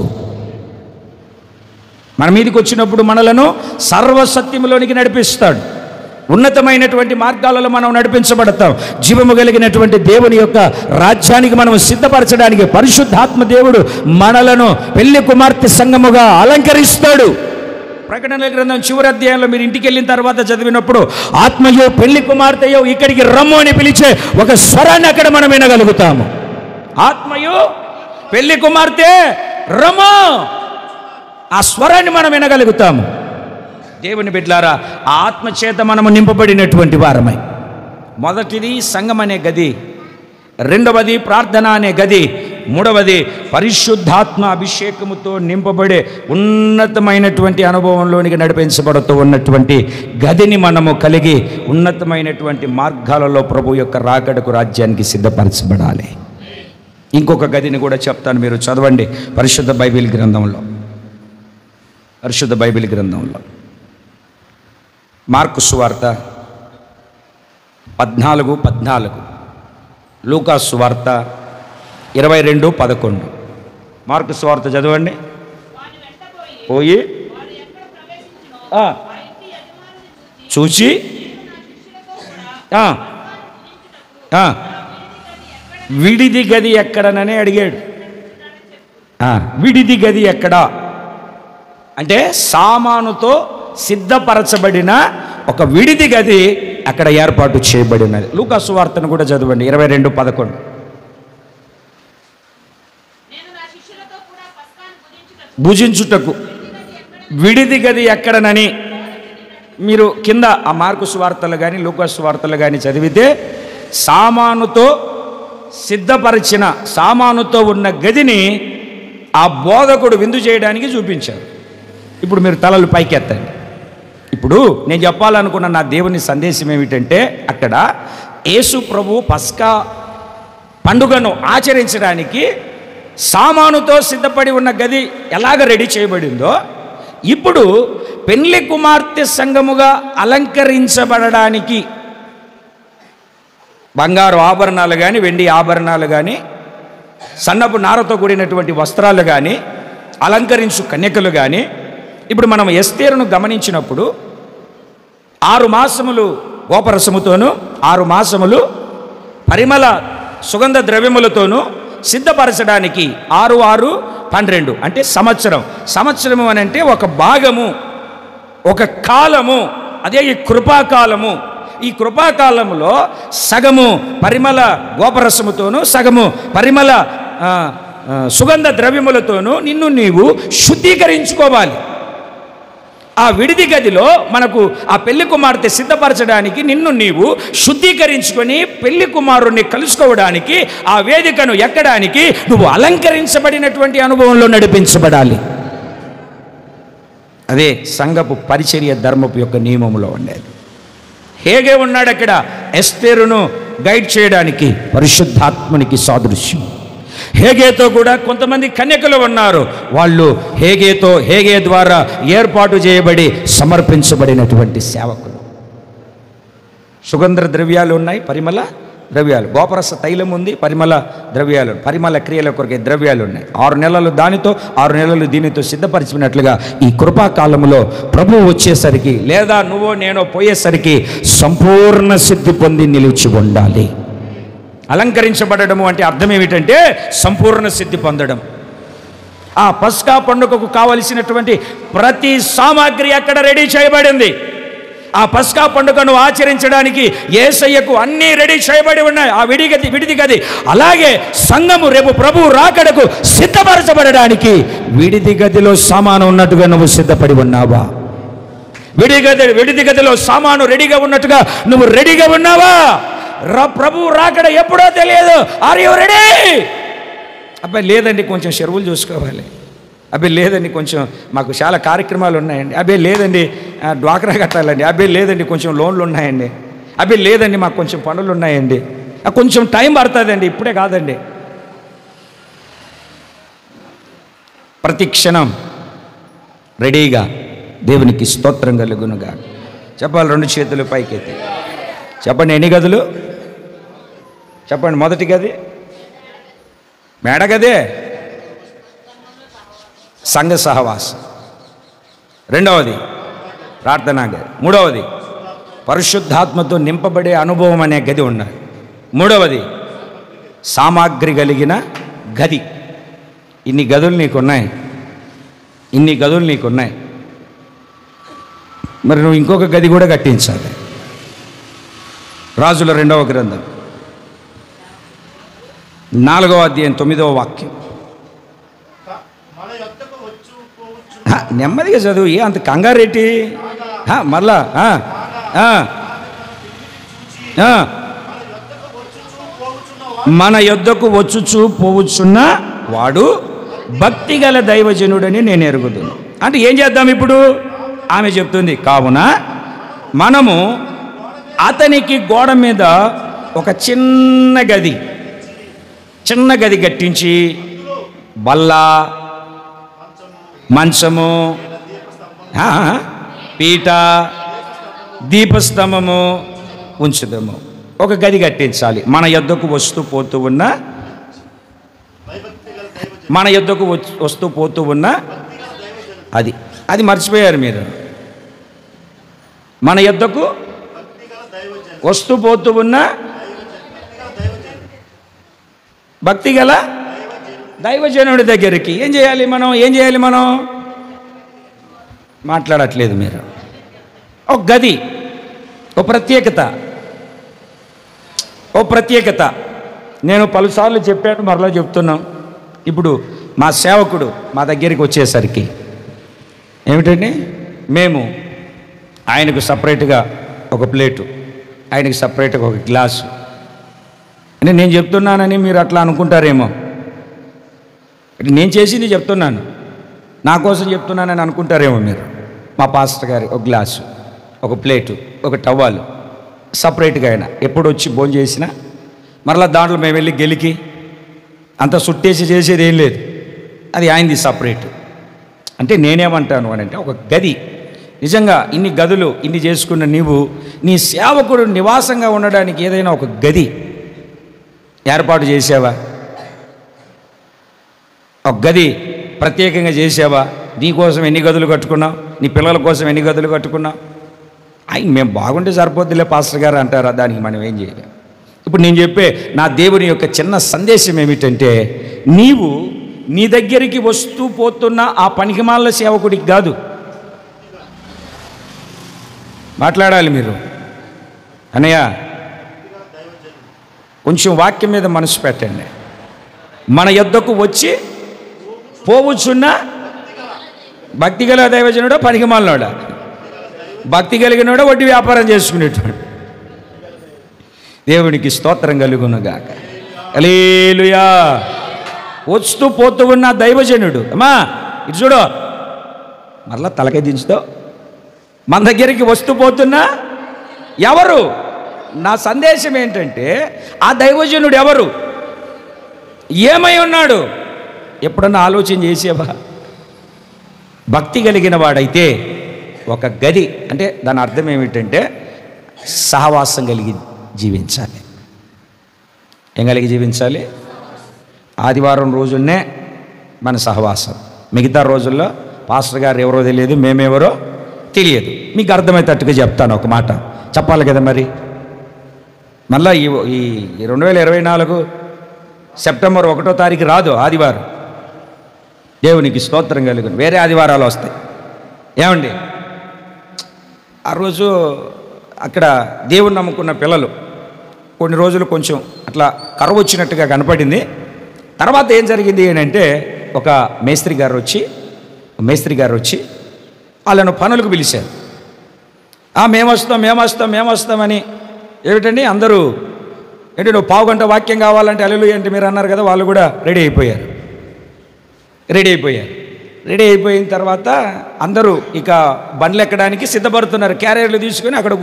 మన మీదికి వచ్చినప్పుడు మనలను సర్వసత్యములోనికి నడిపిస్తాడు. ఉన్నతమైనటువంటి మార్గాలలో మనం నడిపించబడతాం. జీవము కలిగినటువంటి దేవుని యొక్క రాజ్యానికి మనం సిద్ధపరచడానికి పరిశుద్ధాత్మ దేవుడు మనలను పెళ్లి కుమార్తె సంఘముగా అలంకరిస్తాడు. ప్రకటన గ్రంథం చివరి అధ్యాయంలో మీరు ఇంటికి వెళ్ళిన తర్వాత చదివినప్పుడు ఆత్మయో పెళ్లి కుమార్తెయో ఇక్కడికి రమ్ము అని పిలిచే ఒక స్వరాన్ని అక్కడ మనం వినగలుగుతాము. ఆత్మయు పెళ్లి కుమార్తె రమో, ఆ స్వరాన్ని మనం వినగలుగుతాము. దేవుని బిడ్డలారా, ఆ ఆత్మచేత మనము నింపబడినటువంటి వారమై, మొదటిది సంఘం అనే గది, 2వది ప్రార్థన అనే గది, 3వది పరిశుద్ధాత్మ అభిషేకముతో నింపబడే ఉన్నతమైనటువంటి అనుభవంలోనికి నడిపించబడుతూ ఉన్నటువంటి గదిని మనము కలిగి ఉన్నతమైనటువంటి మార్గాలలో ప్రభు యొక్క రాకడకు రాజ్యానికి సిద్ధపరచబడాలి. ఇంకొక గదిని కూడా చెప్తాను, మీరు చదవండి పరిశుద్ధ బైబిల్ గ్రంథంలో. మార్కు సువార్త 14:14, లూకా సువార్త 22:11. మార్కు సువార్త చదవండి. పోయి చూచి విడిది గది ఎక్కడనని అడిగాడు. విడిది గది ఎక్కడా అంటే సామానుతో సిద్ధపరచబడిన ఒక విడిది గది అక్కడ ఏర్పాటు చేయబడినది. లూకా సువార్తను కూడా చదవండి 22:11. భుజించుటకు విడిది గది ఎక్కడనని మీరు కింద ఆ మార్కు సువార్తలు కానీ లూకా సువార్తలు కానీ చదివితే సామానుతో సిద్ధపరిచిన సామానుతో ఉన్న గదిని ఆ బోధకుడు విందు చేయడానికి చూపించారు. ఇప్పుడు మీరు తలలు పైకెత్తండి. ఇప్పుడు నేను చెప్పాలనుకున్న నా దేవుని సందేశం ఏమిటంటే, అక్కడ యేసు ప్రభు పస్కా పండుగను ఆచరించడానికి సామానుతో సిద్ధపడి ఉన్న గది ఎలాగ రెడీ చేయబడిందో, ఇప్పుడు పెండ్లి కుమార్తె సంఘముగా అలంకరించబడడానికి బంగారు ఆభరణాలు కానీ, వెండి ఆభరణాలు కానీ, సన్నపు నారతో కూడినటువంటి వస్త్రాలు కానీ, అలంకరించు కన్యకలు కానీ, ఇప్పుడు మనం ఎస్తేరును గమనించినప్పుడు 6 మాసములు గోపరసముతోనూ 6 మాసములు పరిమళ సుగంధ ద్రవ్యములతోనూ సిద్ధపరచడానికి 6, 6, 12 అంటే సంవత్సరము అని అంటే ఒక భాగము, ఒక కాలము. అదే ఈ కృపాకాలము. ఈ కృపాకాలములో సగము పరిమళ గోపరసముతోనూ సగము పరిమళ సుగంధ ద్రవ్యములతోనూ నిన్ను నీవు శుద్ధీకరించుకోవాలి. ఆ విడిది గదిలో మనకు ఆ పెళ్లి కుమార్తె సిద్ధపరచడానికి నిన్ను నీవు శుద్ధీకరించుకొని పెళ్లి కుమారుణ్ణి కలుసుకోవడానికి ఆ వేదికను ఎక్కడానికి నువ్వు అలంకరించబడినటువంటి అనుభవంలో నడిపించబడాలి. అదే సంఘపు పరిచర్య ధర్మపు యొక్క నియమంలో ఉండేది. హేగే ఉన్నాడు అక్కడ ఎస్తేరును గైడ్ చేయడానికి, పరిశుద్ధాత్మనికి సాదృశ్యం. హేగేతో కూడా కొంతమంది కన్యకలు ఉన్నారు. వాళ్ళు హేగే ద్వారా ఏర్పాటు చేయబడి సమర్పించబడినటువంటి సేవకులు. సుగంధ ద్రవ్యాలు ఉన్నాయి, పరిమళ ద్రవ్యాలు, గోపరస తైలం ఉంది, పరిమళ ద్రవ్యాలు, పరిమళ క్రియల కొరకే ద్రవ్యాలు ఉన్నాయి. 6 నెలలు దానితో 6 నెలలు దీనితో సిద్ధపరిచినట్లుగా ఈ కృపాకాలంలో ప్రభువు వచ్చేసరికి, లేదా నువ్వో నేనో పోయేసరికి సంపూర్ణ సిద్ధి పొంది నిలిచి ఉండాలి. అలంకరించబడము అంటే అర్థం ఏమిటంటే సంపూర్ణ సిద్ధి పొందడం. ఆ పస్కా పండుగకు కావలసినటువంటి ప్రతి సామాగ్రి అక్కడ రెడీ చేయబడింది. ఆ పస్కా పండుగను ఆచరించడానికి యేసయ్యకు అన్నీ రెడీ చేయబడి ఉన్నాయి. ఆ విడిది గది. అలాగే సంఘము రేపు ప్రభువు రాకడకు సిద్ధపరచబడడానికి విడిది గదిలో సామాను ఉన్నట్టుగా నువ్వు సిద్ధపడి ఉన్నావా? విడిది గదిలో సామాను రెడీగా ఉన్నట్టుగా నువ్వు రెడీగా ఉన్నావా? ప్రభువు రాకడ ఎప్పుడో తెలియదు. Are you ready? అబ్బాయి లేదండి, కొంచెం చెరువులు చూసుకోవాలి. అబ్బాయి లేదండి, కొంచెం మాకు చాలా కార్యక్రమాలు ఉన్నాయండి. అబ్బాయి లేదండి, డ్వాక్రా కట్టాలండి. అబ్బాయి లేదండి, కొంచెం లోన్లు ఉన్నాయండి. అబ్బాయి లేదండి, మాకు కొంచెం పనులు ఉన్నాయండి. కొంచెం టైం పడుతుందండి, ఇప్పుడే కాదండి. ప్రతి క్షణం రెడీగా దేవునికి స్తోత్రం కలుగునుగా. చెప్పాలి, 2 చేతులు పైకెత్తి చెప్పండి. ఎన్ని గదులు చెప్పండి? మొదటి గది మేడ గదే, సంఘ సహవాసం. 2వది ప్రార్థనా గది. 3వది పరిశుద్ధాత్మతో నింపబడే అనుభవం అనే గది ఉండాలి. 3వది సామాగ్రి కలిగిన గది. ఇన్ని గదులు నీకున్నాయి. మరి నువ్వు ఇంకొక గది కూడా కట్టించాలి. రాజుల 2వ గ్రంథం 4వ అధ్యాయం 9వ వాక్యం. నెమ్మదిగా చదువు, అంత కంగారెట్టి. మరలా మన యొద్దకు వచ్చుచూ పోవుచున్న వాడు భక్తిగల దైవజనుడని నేను ఎరుగుదును. అంటే ఏం చేద్దాం ఇప్పుడు? ఆమె చెప్తుంది, కావున మనము అతనికి గోడ మీద ఒక చిన్న గది కట్టించి బల్ల, మంచము, పీట, దీపస్తంభము ఉంచుదాము. ఒక గది కట్టించాలి. మన యొద్దకు వస్తూ పోతూ ఉన్న అది మర్చిపోయారు మీరు. మన యొద్దకు వస్తూ పోతూ ఉన్న భక్తి గల దైవజనుడి దగ్గరికి ఏం చేయాలి మనం? మాట్లాడట్లేదు మీరు. ఒక గది, ఓ ప్రత్యేకత. నేను పలుసార్లు చెప్పాను, మరలా చెప్తున్నాం. ఇప్పుడు మా సేవకుడు మా దగ్గరికి వచ్చేసరికి ఏమిటండి, మేము ఆయనకు సపరేట్గా ఒక ప్లేటు, ఆయనకి సపరేట్గా ఒక గ్లాసు అని నేను చెప్తున్నానని మీరు అట్లా అనుకుంటారేమో. నేను చేసింది చెప్తున్నాను, నా కోసం చెప్తున్నానని అనుకుంటారేమో మీరు. మా పాస్టర్ గారి ఒక గ్లాసు, ఒక ప్లేటు, ఒక టవల్, సపరేట్గా ఆయన ఎప్పుడు వచ్చి భోజనం చేసినా మరలా దాంట్లో మేము వెళ్ళి గెలికి అంత సుట్టేసి చేసేది ఏం లేదు, అది ఆయనది సపరేట్. అంటే నేనేమంటాను అని అంటే ఒక గది, నిజంగా ఇన్ని గదులు ఇన్ని చేసుకున్న నీవు నీ సేవకుడు నివాసంగా ఉండడానికి ఏదైనా ఒక గది ఏర్పాటు చేసావా? ఒక గది ప్రత్యేకంగా చేసావా? నీ కోసం ఎన్ని గదులు కట్టుకున్నావు, నీ పిల్లల కోసం ఎన్ని గదులు కట్టుకున్నావు? మేము బాగుంటే సరిపోద్దులే పాస్టర్ గారు అంటారా? దానికి మనం ఏం చేయలేం. ఇప్పుడు నేను చెప్పే నా దేవుని యొక్క చిన్న సందేశం ఏమిటంటే, నీవు నీ దగ్గరికి వస్తూ పోతున్న ఆ పనికిమాల సేవకుడికి కాదు మాట్లాడాలి. మీరు అన్నయ్య కొంచెం వాక్యం మీద మనసు పెట్టండి. మన యొద్దకు వచ్చి పోవచ్చున్న భక్తి గల దైవజనుడో పనికిమాలనోడా? భక్తి కలిగినోడో వడ్డీ వ్యాపారం చేసుకునేటోడు? దేవునికి స్తోత్రం కలుగునుగాక. హల్లెలూయా. వస్తూ పోతూ ఉన్న దైవజనుడు, అమ్మా ఇటు చూడు, మరలా తలకాయ దించుతో మన దగ్గరికి వస్తూ పోతున్నా ఎవరు? నా సందేశం ఏంటంటే, ఆ దైవజనుడు ఎవరు, ఏమై ఉన్నాడు? ఎప్పుడన్నా ఆలోచన చేసేవా? భక్తి కలిగిన వాడైతే ఒక గది, అంటే దాని అర్థం ఏమిటంటే సహవాసం కలిగి జీవించాలి. ఏం కలిగి జీవించాలి? ఆదివారం రోజునే మన సహవాసం, మిగతా రోజుల్లో పాస్టర్ గారు ఎవరో తెలియదు, మేమెవరో తెలియదు. మీకు అర్థమయ్యేటట్టుగా చెప్తాను, ఒక మాట చెప్పాలి కదా మరి. మళ్ళీ ఈ 2024 సెప్టెంబర్ 1వ తారీఖు రాదు ఆదివారం. దేవునికి స్తోత్రం కలుగును. వేరే ఆదివారాలు వస్తాయి. ఏమండి, ఆ రోజు అక్కడ దేవుని నమ్ముకున్న పిల్లలు కొన్ని రోజులు కొంచెం అట్లా కరువు వచ్చినట్టుగా కనపడింది. తర్వాత ఏం జరిగింది అంటే, ఒక మేస్త్రి గారు వచ్చి వాళ్ళను పనులకు పిలిచారు. మేము వస్తామని ఏమిటండి అందరూ ఏంటి, నువ్వు పావుగంట వాక్యం కావాలంటే హల్లెలూయా అంటే మీరు అన్నారు కదా, వాళ్ళు కూడా రెడీ అయిపోయిన తర్వాత అందరూ ఇక బండ్లు ఎక్కడానికి సిద్ధపడుతున్నారు. క్యారియర్లు తీసుకొని అక్కడ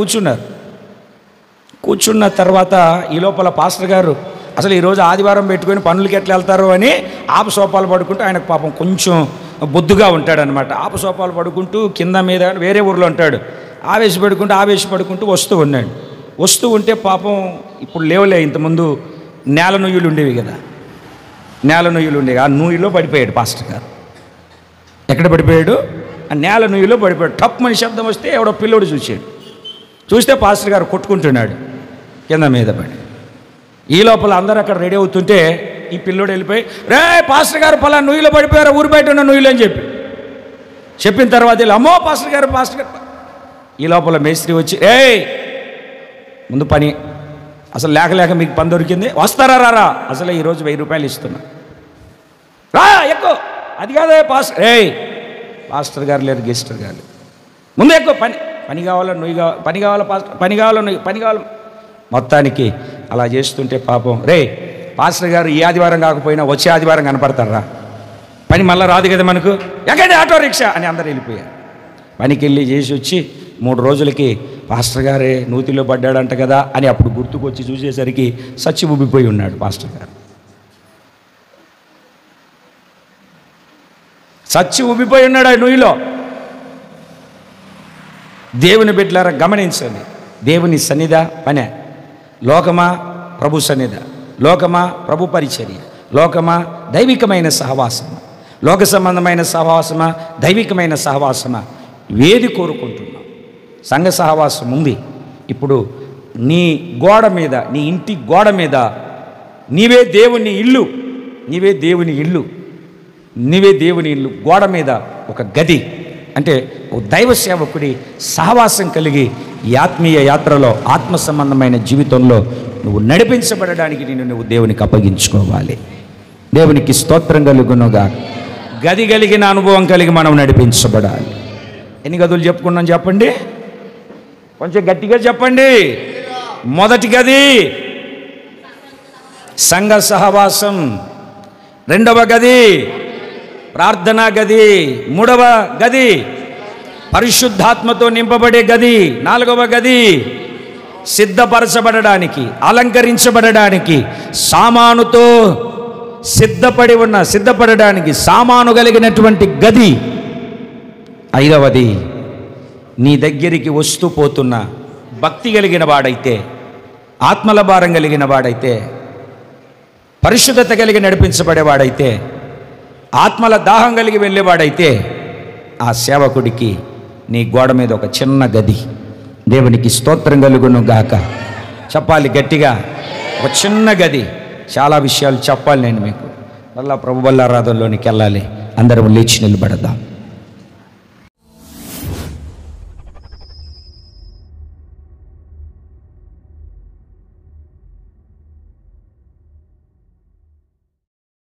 కూర్చున్న తర్వాత ఈ లోపల పాస్టర్ గారు అసలు ఈరోజు ఆదివారం పెట్టుకొని పనులకి ఎట్లా వెళ్తారు అని ఆపసోపాలు పడుకుంటూ, ఆయనకు పాపం కొంచెం బొద్దుగా ఉంటాడనమాట. ఆపసోపాలు పడుకుంటూ కింద మీద వేరే ఊర్లో ఉంటాడు. ఆవేశపడుకుంటూ వస్తూ ఉంటే పాపం ఇప్పుడు లేవులే, ఇంతకుముందు నేల నుయ్యులు ఉండేవి కదా, ఆ నూయిలో పడిపోయాడు పాస్టర్ గారు. ఎక్కడ పడిపోయాడు? ఆ నేల నుయ్యిలో పడిపోయాడు. టప్మని శబ్దం వస్తే ఎవడో పిల్లోడు చూస్తే పాస్టర్ గారు కొట్టుకుంటున్నాడు కింద మీద పడి. ఈ లోపల అందరూ అక్కడ రెడీ అవుతుంటే ఈ పిల్లోడు వెళ్ళిపోయి, రే పాస్టర్ గారు పలా నుయ్యిలో పడిపోయారు, ఊరు బయట ఉన్న నుయ్యిలో అని చెప్పిన తర్వాత అమ్మో పాస్టర్ గారు. ఈ లోపల మేస్త్రి వచ్చి, ముందు పని అసలు లేక మీకు పని దొరికింది, వస్తారా రారా, అసలు ఈరోజు 1000 రూపాయలు ఇస్తున్నా, రా ఎక్కువ. అది కాదే పాస్టర్ గారు లేరు, గెస్టర్ గారు ముందు ఎక్కువ పని కావాలా, పని కావాలా పాస్టర్, పని కావాలి. మొత్తానికి అలా చేస్తుంటే పాపం, పాస్టర్ గారు ఈ ఆదివారం కాకపోయినా వచ్చే ఆదివారం కనపడతారా, పని మళ్ళీ రాదు కదా మనకు, ఎక్కడే ఆటో రిక్షా అని అందరు వెళ్ళిపోయారు. పనికి వెళ్ళి చేసి వచ్చి 3 రోజులకి పాస్టర్ గారే నూతిలో పడ్డాడంట కదా అని అప్పుడు గుర్తుకొచ్చి చూసేసరికి సచ్చి ఉబ్బిపోయి ఉన్నాడు పాస్టర్ గారు. సచ్చి ఉబ్బిపోయి ఉన్నాడు ఆ నూయిలో. దేవుని బిడ్డలారా గమనించండి, దేవుని సన్నిధి పనే, లోకమా ప్రభు సన్నిధి, లోకమా ప్రభు పరిచర్య, లోకమా దైవికమైన సహవాసమా, లోక సంబంధమైన సహవాసమా దైవికమైన సహవాసమా, వేది కోరుకుంటున్నాం. సంఘ సహవాసం ఉంది. ఇప్పుడు నీ గోడ మీద, నీ ఇంటి గోడ మీద నీవే దేవుని ఇల్లు గోడ మీద ఒక గది, అంటే ఒక దైవ సేవకుడి సహవాసం కలిగి ఈ ఆత్మీయ యాత్రలో ఆత్మ సంబంధమైన జీవితంలో నువ్వు నడిపించబడడానికి నువ్వు దేవునికి అప్పగించుకోవాలి. దేవునికి స్తోత్రం కలుగునుగా. గది కలిగిన అనుభవం కలిగి మనం నడిపించబడాలి. ఎన్ని గదులు చెప్పుకున్నాం చెప్పండి, కొంచెం గట్టిగా చెప్పండి. మొదటి గది సంఘ సహవాసం, రెండవ గది ప్రార్థనా గది, మూడవ గది పరిశుద్ధాత్మతో నింపబడే గది, నాలుగవ గది సిద్ధపరచబడడానికి, అలంకరించబడడానికి, సామానుతో సిద్ధపడడానికి సామాను కలిగినటువంటి గది. 5వది, నీ దగ్గరికి వస్తూ పోతున్న భక్తి కలిగిన వాడైతే, ఆత్మల భారం కలిగిన వాడైతే, పరిశుద్ధత కలిగి నడిపించబడేవాడైతే, ఆత్మల దాహం కలిగి వెళ్ళేవాడైతే, ఆ సేవకుడికి నీ గోడ మీద ఒక చిన్న గది. దేవునికి స్తోత్రం కలుగును గాక. చెప్పాలి గట్టిగా, ఒక చిన్న గది. చాలా విషయాలు చెప్పాలి నేను మీకు. మళ్ళా ప్రభు బల్లారాధనలోనికి వెళ్ళాలి. అందరం లేచి నిలబడదాం.